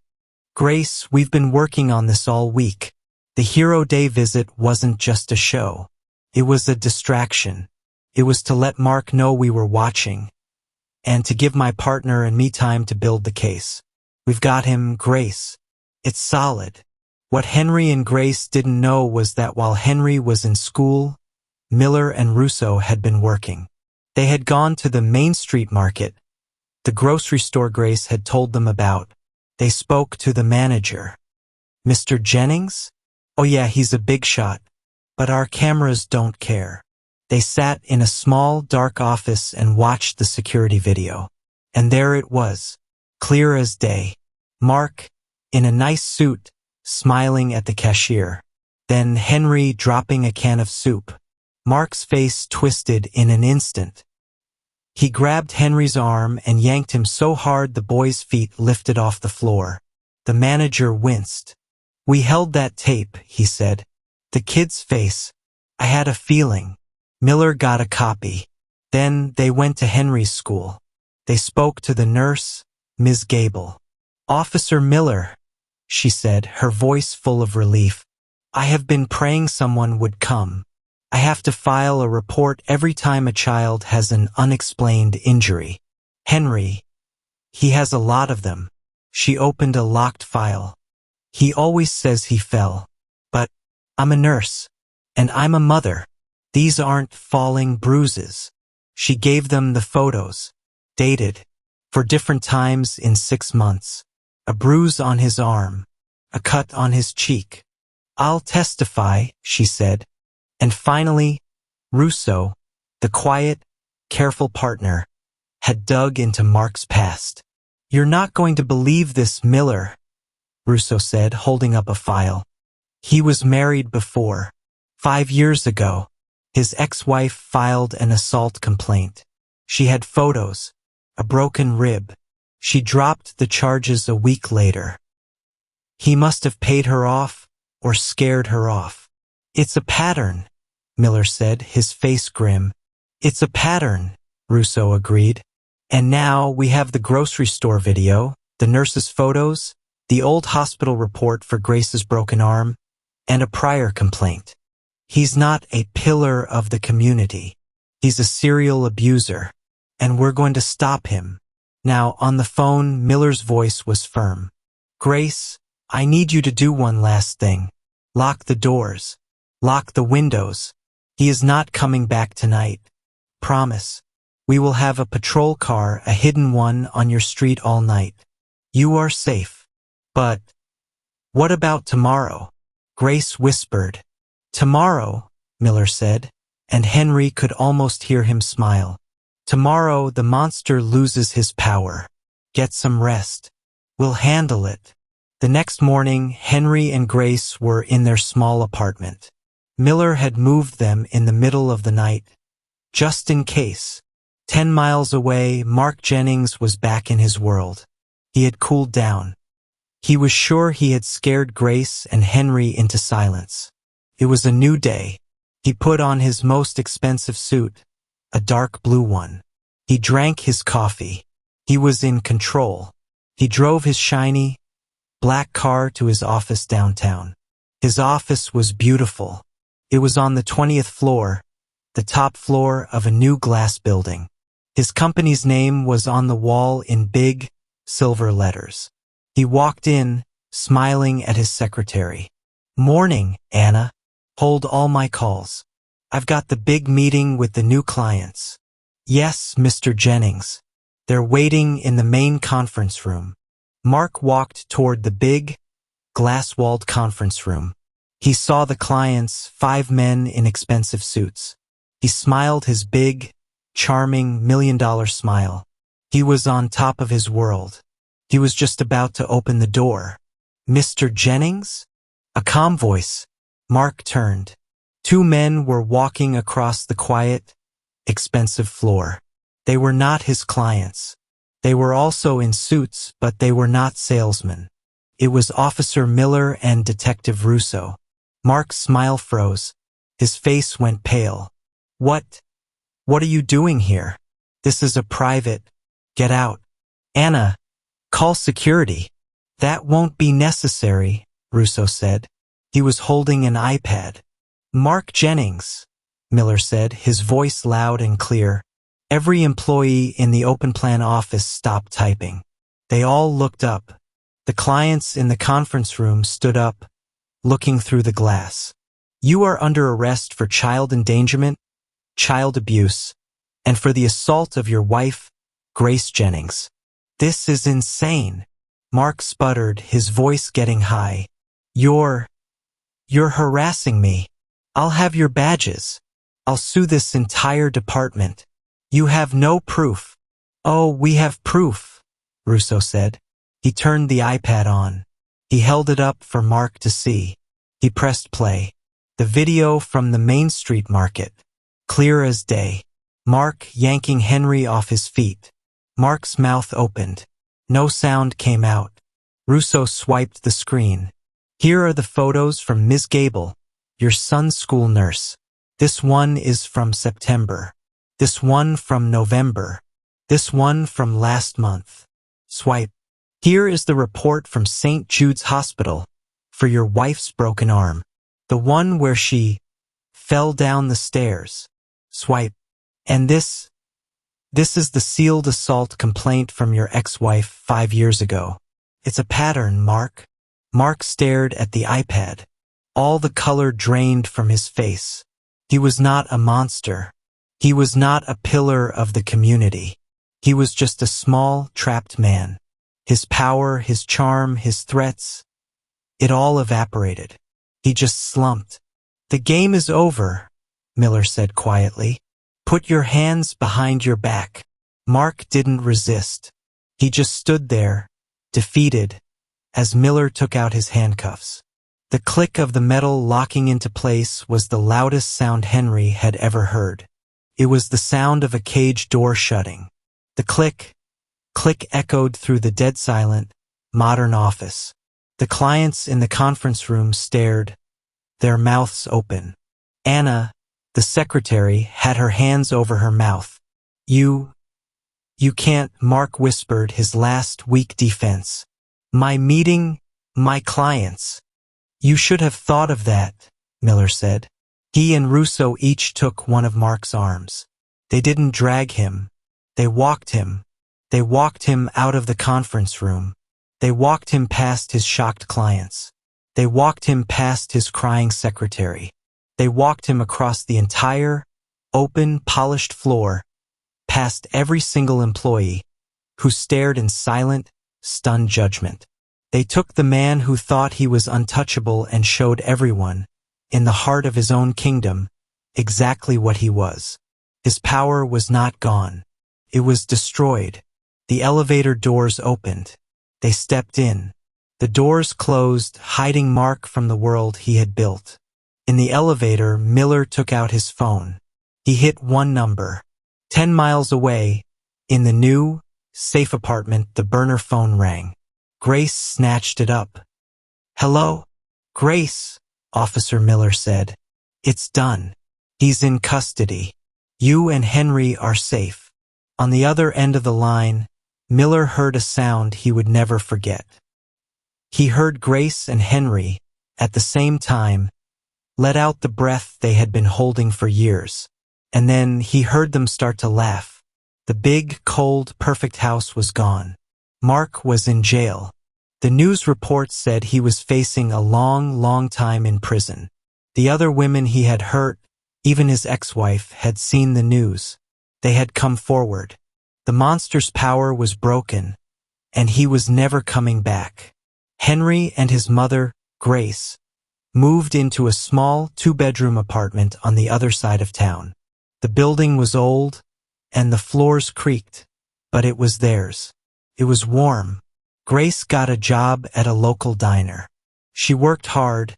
Grace, we've been working on this all week. The Hero Day visit wasn't just a show. It was a distraction. It was to let Mark know we were watching, and to give my partner and me time to build the case. We've got him, Grace. It's solid. What Henry and Grace didn't know was that while Henry was in school, Miller and Russo had been working. They had gone to the Main Street market, the grocery store Grace had told them about. They spoke to the manager. Mr. Jennings? Oh yeah, he's a big shot, but our cameras don't care. They sat in a small, dark office and watched the security video. And there it was, clear as day. Mark, in a nice suit, smiling at the cashier. Then Henry dropping a can of soup. Mark's face twisted in an instant. He grabbed Henry's arm and yanked him so hard the boy's feet lifted off the floor. The manager winced. We held that tape, he said. The kid's face. I had a feeling. Miller got a copy. Then they went to Henry's school. They spoke to the nurse, Ms. Gable. Officer Miller, she said, her voice full of relief. I have been praying someone would come. I have to file a report every time a child has an unexplained injury. Henry, he has a lot of them. She opened a locked file. He always says he fell. But I'm a nurse, and I'm a mother. These aren't falling bruises. She gave them the photos, dated, for different times in 6 months. A bruise on his arm, a cut on his cheek. I'll testify, she said. And finally, Russo, the quiet, careful partner, had dug into Mark's past. You're not going to believe this, Miller, Russo said, holding up a file. He was married before. 5 years ago, his ex-wife filed an assault complaint. She had photos, a broken rib. She dropped the charges a week later. He must have paid her off or scared her off. It's a pattern, Miller said, his face grim. It's a pattern, Russo agreed. And now we have the grocery store video, the nurse's photos, the old hospital report for Grace's broken arm, and a prior complaint. He's not a pillar of the community. He's a serial abuser, and we're going to stop him. Now, on the phone, Miller's voice was firm. Grace, I need you to do one last thing. Lock the doors. Lock the windows. He is not coming back tonight. Promise. We will have a patrol car, a hidden one, on your street all night. You are safe. But what about tomorrow? Grace whispered. Tomorrow, Miller said, and Henry could almost hear him smile. Tomorrow the monster loses his power. Get some rest. We'll handle it. The next morning, Henry and Grace were in their small apartment. Miller had moved them in the middle of the night, just in case. 10 miles away, Mark Jennings was back in his world. He had cooled down. He was sure he had scared Grace and Henry into silence. It was a new day. He put on his most expensive suit, a dark blue one. He drank his coffee. He was in control. He drove his shiny, black car to his office downtown. His office was beautiful. It was on the 20th floor, the top floor of a new glass building. His company's name was on the wall in big, silver letters. He walked in, smiling at his secretary. Morning, Anna. Hold all my calls. I've got the big meeting with the new clients. Yes, Mr. Jennings. They're waiting in the main conference room. Mark walked toward the big, glass-walled conference room. He saw the clients, 5 men in expensive suits. He smiled his big, charming, million-dollar smile. He was on top of his world. He was just about to open the door. Mr. Jennings? A calm voice. Mark turned. 2 men were walking across the quiet, expensive floor. They were not his clients. They were also in suits, but they were not salesmen. It was Officer Miller and Detective Russo. Mark's smile froze. His face went pale. What are you doing here? This is a private. Get out. Anna, call security. That won't be necessary, Russo said. He was holding an iPad. Mark Jennings, Miller said, his voice loud and clear. Every employee in the open plan office stopped typing. They all looked up. The clients in the conference room stood up, looking through the glass. You are under arrest for child endangerment, child abuse, and for the assault of your wife, Grace Jennings. This is insane. Mark sputtered, his voice getting high. You're harassing me. I'll have your badges. I'll sue this entire department. You have no proof. Oh, we have proof, Russo said. He turned the iPad on. He held it up for Mark to see. He pressed play. The video from the Main Street market. Clear as day. Mark yanking Henry off his feet. Mark's mouth opened. No sound came out. Russo swiped the screen. Here are the photos from Ms. Gable, your son's school nurse. This one is from September. This one from November. This one from last month. Swipe. Here is the report from St. Jude's Hospital for your wife's broken arm. The one where she fell down the stairs. Swipe. And this is the sealed assault complaint from your ex-wife 5 years ago. It's a pattern, Mark. Mark stared at the iPad. All the color drained from his face. He was not a monster. He was not a pillar of the community. He was just a small, trapped man. His power, his charm, his threats, it all evaporated. He just slumped. The game is over, Miller said quietly. Put your hands behind your back. Mark didn't resist. He just stood there, defeated, as Miller took out his handcuffs. The click of the metal locking into place was the loudest sound Henry had ever heard. It was the sound of a cage door shutting. The click echoed through the dead-silent, modern office. The clients in the conference room stared, their mouths open. Anna, the secretary, had her hands over her mouth. You can't, Mark whispered, his last weak defense. My meeting, my clients. You should have thought of that, Miller said. He and Russo each took one of Mark's arms. They didn't drag him. They walked him. They walked him out of the conference room. They walked him past his shocked clients. They walked him past his crying secretary. They walked him across the entire, open, polished floor, past every single employee, who stared in silent, stunned judgment. They took the man who thought he was untouchable and showed everyone, in the heart of his own kingdom, exactly what he was. His power was not gone. It was destroyed. The elevator doors opened. They stepped in. The doors closed, hiding Mark from the world he had built. In the elevator, Miller took out his phone. He hit one number. 10 miles away, in the new, safe apartment, the burner phone rang. Grace snatched it up. Hello? Grace, Officer Miller said. It's done. He's in custody. You and Henry are safe. On the other end of the line, Miller heard a sound he would never forget. He heard Grace and Henry, at the same time, let out the breath they had been holding for years. And then he heard them start to laugh. The big, cold, perfect house was gone. Mark was in jail. The news report said he was facing a long, long time in prison. The other women he had hurt, Even his ex-wife had seen the news. They had come forward. The monster's power was broken, and he was never coming back. Henry and his mother, Grace, moved into a small 2-bedroom apartment on the other side of town. The building was old, and the floors creaked, but it was theirs. It was warm. Grace got a job at a local diner. She worked hard,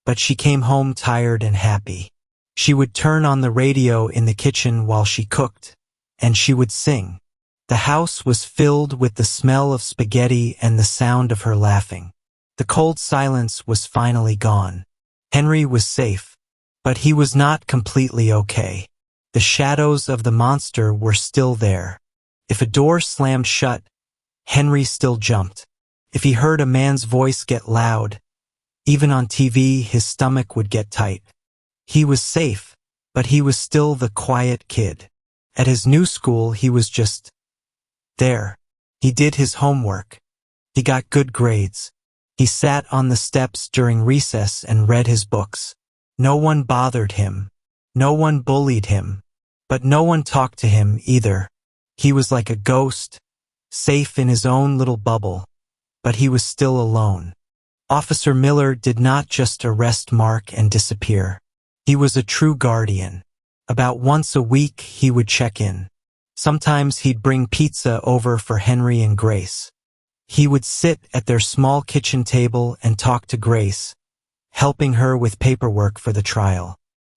but she came home tired and happy. She would turn on the radio in the kitchen while she cooked, and she would sing. The house was filled with the smell of spaghetti and the sound of her laughing. The cold silence was finally gone. Henry was safe, but he was not completely okay. The shadows of the monster were still there. If a door slammed shut, Henry still jumped. If he heard a man's voice get loud, even on TV, his stomach would get tight. He was safe, but he was still the quiet kid. At his new school, he was just there. He did his homework. He got good grades. He sat on the steps during recess and read his books. No one bothered him. No one bullied him. But no one talked to him either. He was like a ghost, safe in his own little bubble, but he was still alone. Officer Miller did not just arrest Mark and disappear. He was a true guardian. About once a week, he would check in. Sometimes he'd bring pizza over for Henry and Grace. He would sit at their small kitchen table and talk to Grace, helping her with paperwork for the trial.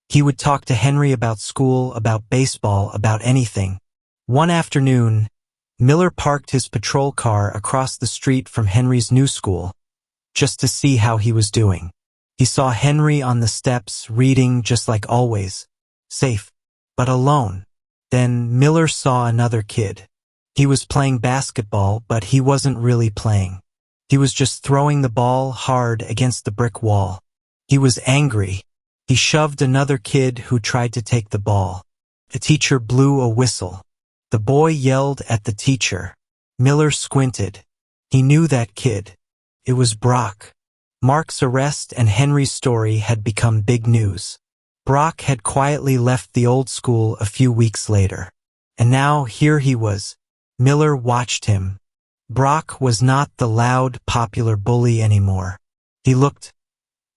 He would talk to Henry about school, about baseball, about anything. One afternoon, Miller parked his patrol car across the street from Henry's new school, just to see how he was doing. He saw Henry on the steps, reading just like always, safe, but alone. Then Miller saw another kid. He was playing basketball, but he wasn't really playing. He was just throwing the ball hard against the brick wall. He was angry. He shoved another kid who tried to take the ball. The teacher blew a whistle. The boy yelled at the teacher. Miller squinted. He knew that kid. It was Brock. Mark's arrest and Henry's story had become big news. Brock had quietly left the old school a few weeks later. And now here he was. Miller watched him. Brock was not the loud, popular bully anymore. He looked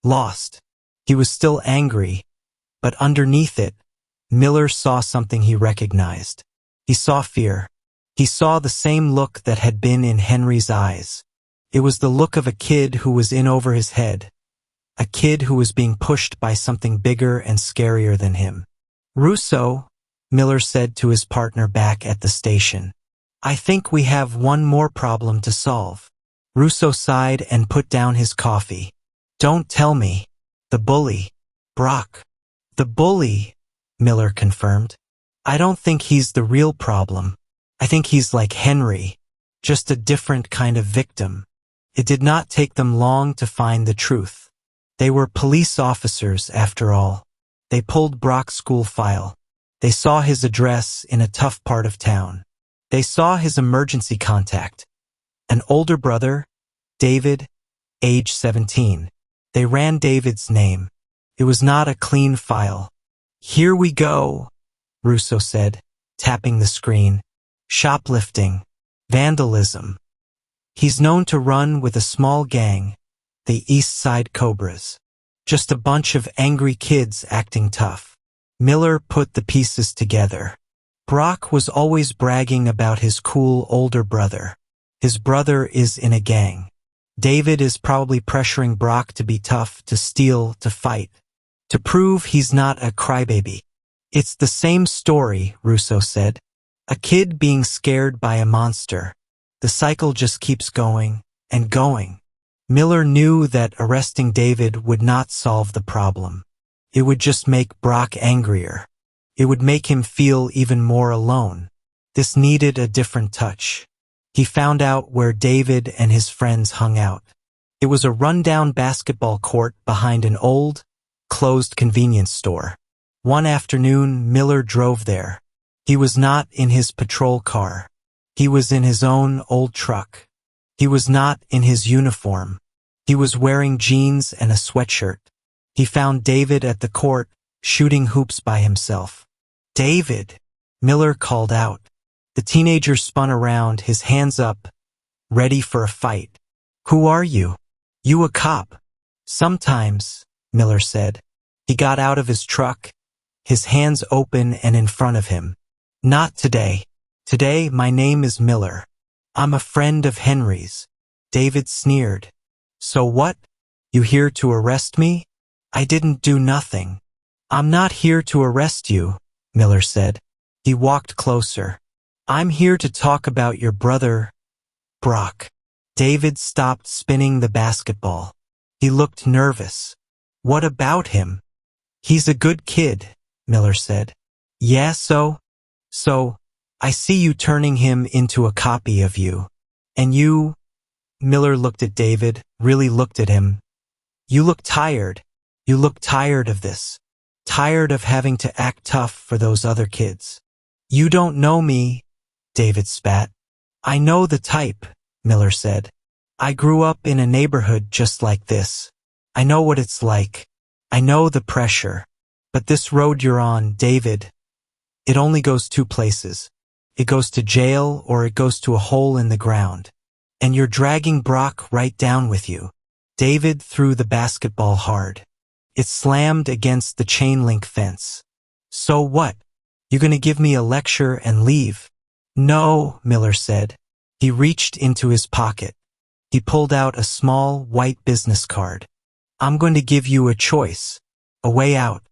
lost. He was still angry, but underneath it, Miller saw something he recognized. He saw fear. He saw the same look that had been in Henry's eyes. It was the look of a kid who was in over his head, a kid who was being pushed by something bigger and scarier than him. "Russo," Miller said to his partner back at the station, "I think we have one more problem to solve." Russo sighed and put down his coffee. "Don't tell me. The bully. Brock." "The bully," Miller confirmed. "I don't think he's the real problem. I think he's like Henry, just a different kind of victim." It did not take them long to find the truth. They were police officers, after all. They pulled Brock's school file. They saw his address in a tough part of town. They saw his emergency contact, an older brother, David, age 17. They ran David's name. It was not a clean file. "Here we go," Russo said, tapping the screen. "Shoplifting. Vandalism. He's known to run with a small gang, the East Side Cobras. Just a bunch of angry kids acting tough." Miller put the pieces together. Brock was always bragging about his cool older brother. His brother is in a gang. David is probably pressuring Brock to be tough, to steal, to fight, to prove he's not a crybaby. "It's the same story," Russo said. "A kid being scared by a monster. The cycle just keeps going and going." Miller knew that arresting David would not solve the problem. It would just make Brock angrier. It would make him feel even more alone. This needed a different touch. He found out where David and his friends hung out. It was a rundown basketball court behind an old, closed convenience store. One afternoon, Miller drove there. He was not in his patrol car. He was in his own old truck. He was not in his uniform. He was wearing jeans and a sweatshirt. He found David at the court, shooting hoops by himself. David, Miller called out. The teenager spun around, his hands up, ready for a fight. Who are you? You a cop? Sometimes, Miller said. He got out of his truck, his hands open and in front of him. Not today. Today, my name is Miller. I'm a friend of Henry's. David sneered. So what? You here to arrest me? I didn't do nothing. I'm not here to arrest you, Miller said. He walked closer. I'm here to talk about your brother, Brock. David stopped spinning the basketball. He looked nervous. What about him? He's a good kid, Miller said. Yeah, so, I see you turning him into a copy of you. And you, Miller looked at David, really looked at him. You look tired. You look tired of this. Tired of having to act tough for those other kids. You don't know me, David spat. I know the type, Miller said. I grew up in a neighborhood just like this. I know what it's like. I know the pressure. But this road you're on, David, it only goes two places. It goes to jail or it goes to a hole in the ground. And you're dragging Brock right down with you. David threw the basketball hard. It slammed against the chain link fence. So what? You gonna give me a lecture and leave? No, Miller said. He reached into his pocket. He pulled out a small white business card. I'm going to give you a choice. A way out.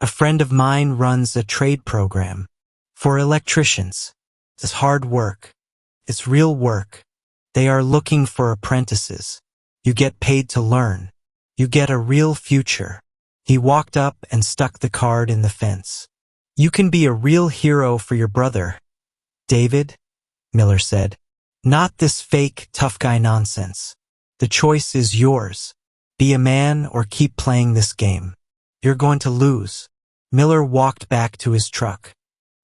A friend of mine runs a trade program for electricians. It's hard work. It's real work. They are looking for apprentices. You get paid to learn. You get a real future. He walked up and stuck the card in the fence. You can be a real hero for your brother, David, Miller said. Not this fake tough guy nonsense. The choice is yours. Be a man or keep playing this game. You're going to lose. Miller walked back to his truck.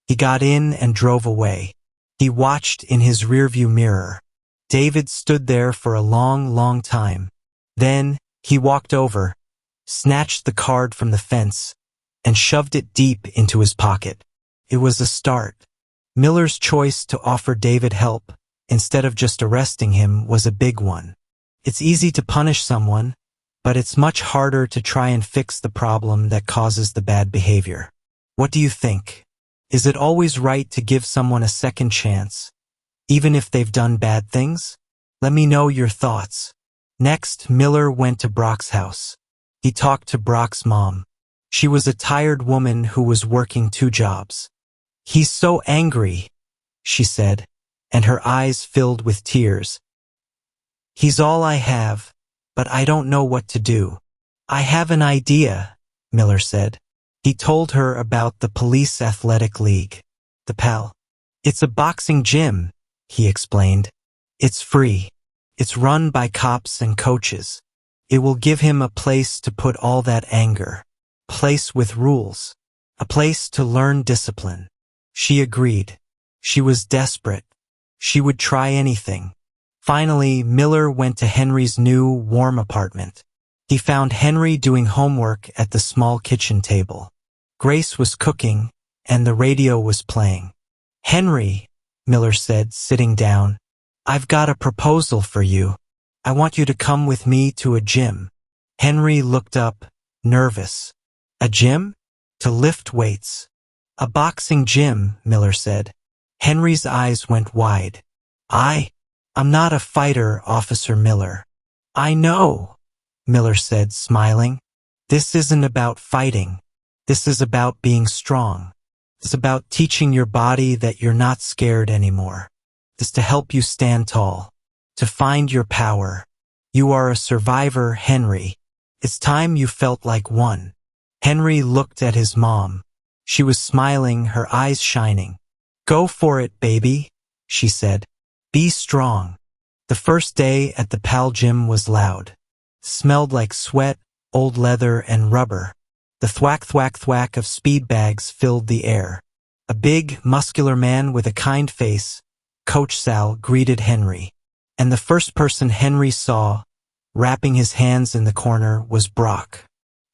He got in and drove away. He watched in his rearview mirror. David stood there for a long, long time. Then he walked over, snatched the card from the fence, and shoved it deep into his pocket. It was a start. Miller's choice to offer David help, instead of just arresting him, was a big one. It's easy to punish someone, but it's much harder to try and fix the problem that causes the bad behavior. What do you think? Is it always right to give someone a second chance, even if they've done bad things? Let me know your thoughts. Next, Miller went to Brock's house. He talked to Brock's mom. She was a tired woman who was working 2 jobs. He's so angry, she said, and her eyes filled with tears. He's all I have, but I don't know what to do. I have an idea, Miller said. He told her about the Police Athletic League, the PAL. It's a boxing gym, he explained. It's free. It's run by cops and coaches. It will give him a place to put all that anger. A place with rules. A place to learn discipline. She agreed. She was desperate. She would try anything. Finally, Miller went to Henry's new, warm apartment. He found Henry doing homework at the small kitchen table. Grace was cooking, and the radio was playing. Henry, Miller said, sitting down, I've got a proposal for you. I want you to come with me to a gym. Henry looked up, nervous. A gym? To lift weights. A boxing gym, Miller said. Henry's eyes went wide. I'm not a fighter, Officer Miller. I know, Miller said, smiling. This isn't about fighting. This is about being strong. It's about teaching your body that you're not scared anymore. It's to help you stand tall, to find your power. You are a survivor, Henry. It's time you felt like one. Henry looked at his mom. She was smiling, her eyes shining. Go for it, baby, she said. Be strong. The first day at the PAL gym was loud. Smelled like sweat, old leather, and rubber. The thwack thwack thwack of speed bags filled the air. A big, muscular man with a kind face, Coach Sal, greeted Henry. And the first person Henry saw, wrapping his hands in the corner, was Brock.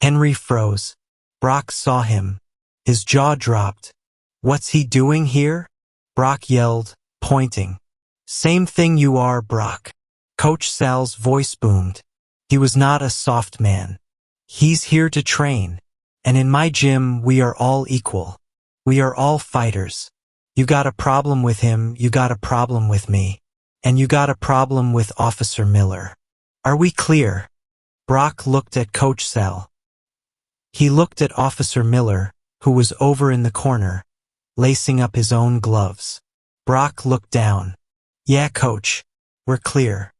Henry froze. Brock saw him. His jaw dropped. "What's he doing here?" Brock yelled, pointing. "Same thing you are, Brock." Coach Sal's voice boomed. He was not a soft man. "He's here to train. And in my gym, we are all equal. We are all fighters. You got a problem with him, you got a problem with me. And you got a problem with Officer Miller. Are we clear?" Brock looked at Coach Sal. He looked at Officer Miller, who was over in the corner, lacing up his own gloves. Brock looked down. "Yeah, Coach, we're clear."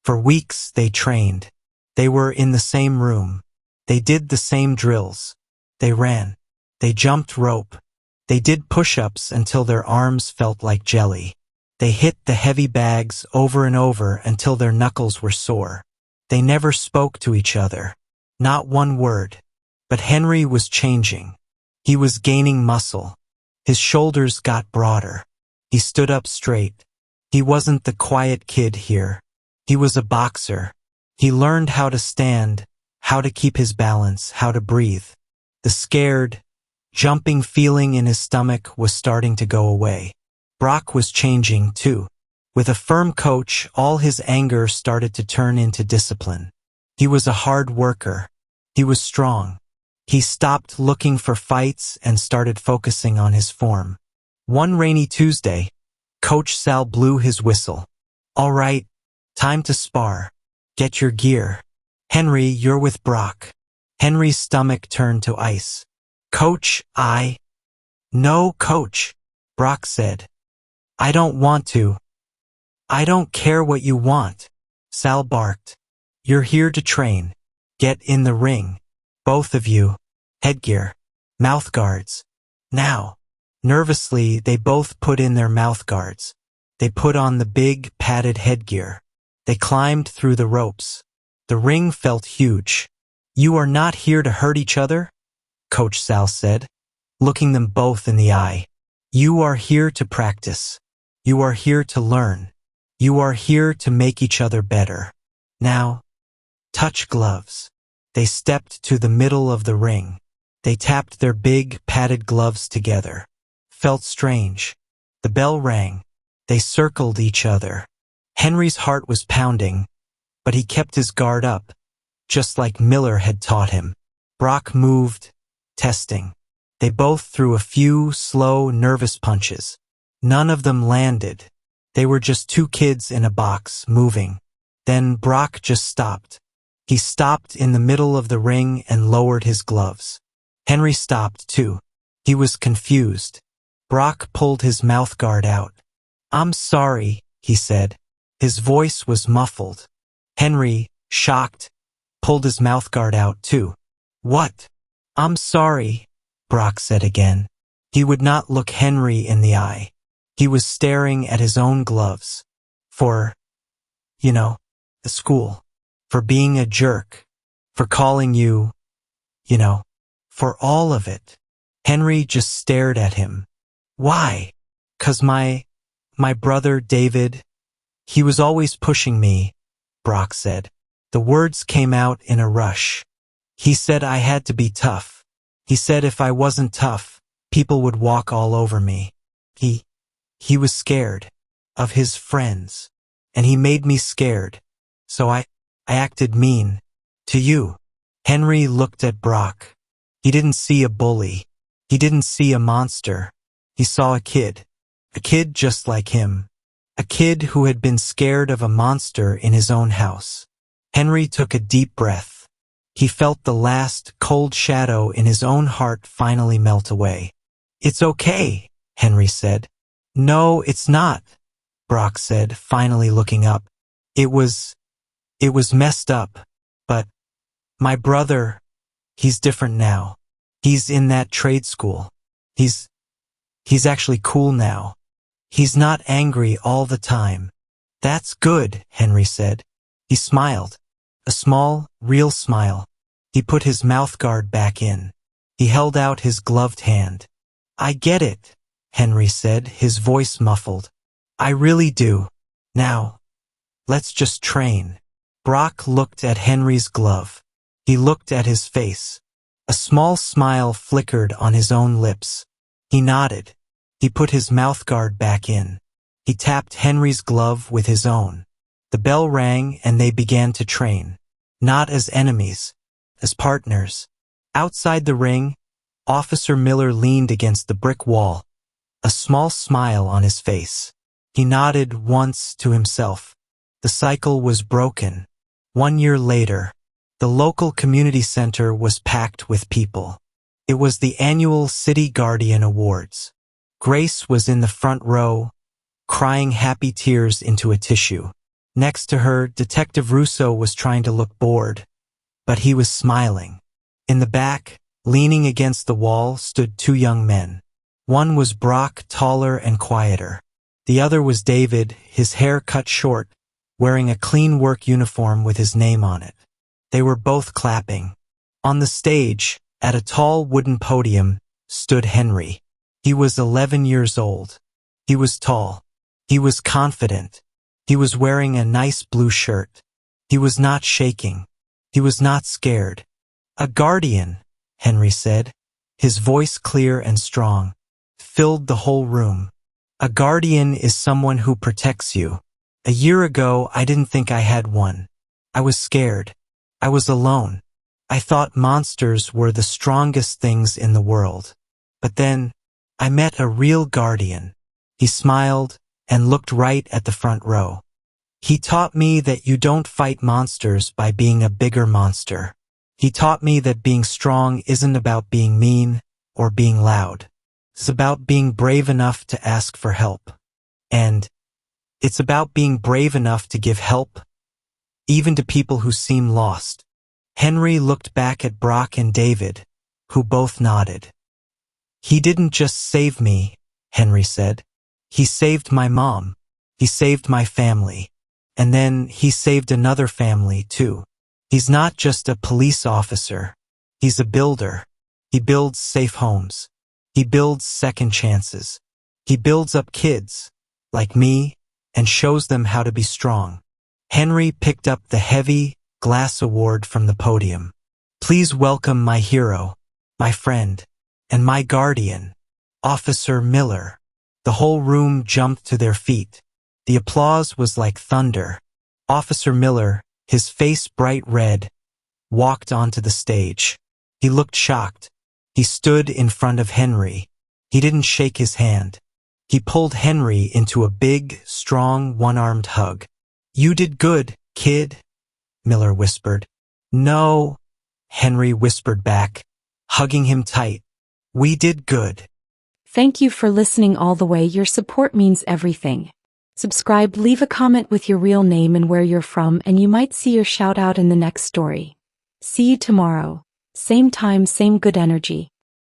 For weeks they trained. They were in the same room. They did the same drills. They ran. They jumped rope. They did push-ups until their arms felt like jelly. They hit the heavy bags over and over until their knuckles were sore. They never spoke to each other. Not one word. But Henry was changing. He was gaining muscle. His shoulders got broader. He stood up straight. He wasn't the quiet kid here. He was a boxer. He learned how to stand, how to keep his balance, how to breathe. The scared, jumping feeling in his stomach was starting to go away. Brock was changing too. With a firm coach, all his anger started to turn into discipline. He was a hard worker. He was strong. He stopped looking for fights and started focusing on his form. One rainy Tuesday, Coach Sal blew his whistle. "All right, time to spar. Get your gear. Henry, you're with Brock." Henry's stomach turned to ice. "Coach, No, Coach," Brock said. "I don't want to." "I don't care what you want," Sal barked. "You're here to train. Get in the ring. Both of you. Headgear. Mouth guards. Now." Nervously, they both put in their mouth guards. They put on the big, padded headgear. They climbed through the ropes. The ring felt huge. "You are not here to hurt each other," Coach Sal said, looking them both in the eye. "You are here to practice. You are here to learn. You are here to make each other better. Now, touch gloves." They stepped to the middle of the ring. They tapped their big, padded gloves together. Felt strange. The bell rang. They circled each other. Henry's heart was pounding, but he kept his guard up, just like Miller had taught him. Brock moved, testing. They both threw a few slow, nervous punches. None of them landed. They were just two kids in a box, moving. Then Brock just stopped. He stopped in the middle of the ring and lowered his gloves. Henry stopped too. He was confused. Brock pulled his mouth guard out. "I'm sorry," he said. His voice was muffled. Henry, shocked, pulled his mouth guard out too. "What?" "I'm sorry," Brock said again. He would not look Henry in the eye. He was staring at his own gloves. For, the school. For being a jerk. For calling you, for all of it. Henry just stared at him. "Why?" "'Cause my brother David, he was always pushing me," Brock said. The words came out in a rush. "He said I had to be tough. He said if I wasn't tough, people would walk all over me. He was scared of his friends, and he made me scared. So I acted mean to you." Henry looked at Brock. He didn't see a bully. He didn't see a monster. He saw a kid just like him. A kid who had been scared of a monster in his own house. Henry took a deep breath. He felt the last cold shadow in his own heart finally melt away. "It's okay," Henry said. "No, it's not," Brock said, finally looking up. It was messed up, but my brother, he's different now. He's in that trade school. He's actually cool now. He's not angry all the time." "That's good," Henry said. He smiled. A small, real smile. He put his mouth guard back in. He held out his gloved hand. "I get it," Henry said, his voice muffled. "I really do. Now, let's just train." Brock looked at Henry's glove. He looked at his face. A small smile flickered on his own lips. He nodded. He put his mouthguard back in. He tapped Henry's glove with his own. The bell rang and they began to train. Not as enemies, as partners. Outside the ring, Officer Miller leaned against the brick wall, a small smile on his face. He nodded once to himself. The cycle was broken. 1 year later, the local community center was packed with people. It was the annual City Guardian Awards. Grace was in the front row, crying happy tears into a tissue. Next to her, Detective Russo was trying to look bored, but he was smiling. In the back, leaning against the wall, stood 2 young men. One was Brock, taller and quieter. The other was David, his hair cut short, wearing a clean work uniform with his name on it. They were both clapping. On the stage, at a tall wooden podium, stood Henry. He was 11 years old. He was tall. He was confident. He was wearing a nice blue shirt. He was not shaking. He was not scared. "A guardian," Henry said. His voice, clear and strong, filled the whole room. "A guardian is someone who protects you. A year ago, I didn't think I had one. I was scared. I was alone. I thought monsters were the strongest things in the world. But then, I met a real guardian." He smiled and looked right at the front row. "He taught me that you don't fight monsters by being a bigger monster. He taught me that being strong isn't about being mean or being loud. It's about being brave enough to ask for help. And it's about being brave enough to give help, even to people who seem lost." Henry looked back at Brock and David, who both nodded. "He didn't just save me," Henry said. "He saved my mom. He saved my family. And then he saved another family, too. He's not just a police officer. He's a builder. He builds safe homes. He builds second chances. He builds up kids, like me, and shows them how to be strong." Henry picked up the heavy glass award from the podium. "Please welcome my hero, my friend, and my guardian, Officer Miller." The whole room jumped to their feet. The applause was like thunder. Officer Miller, his face bright red, walked onto the stage. He looked shocked. He stood in front of Henry. He didn't shake his hand. He pulled Henry into a big, strong, one-armed hug. "You did good, kid," Miller whispered. "No," Henry whispered back, hugging him tight. "We did good." Thank you for listening all the way. Your support means everything. Subscribe, leave a comment with your real name and where you're from, and you might see your shout out in the next story. See you tomorrow. Same time, same good energy.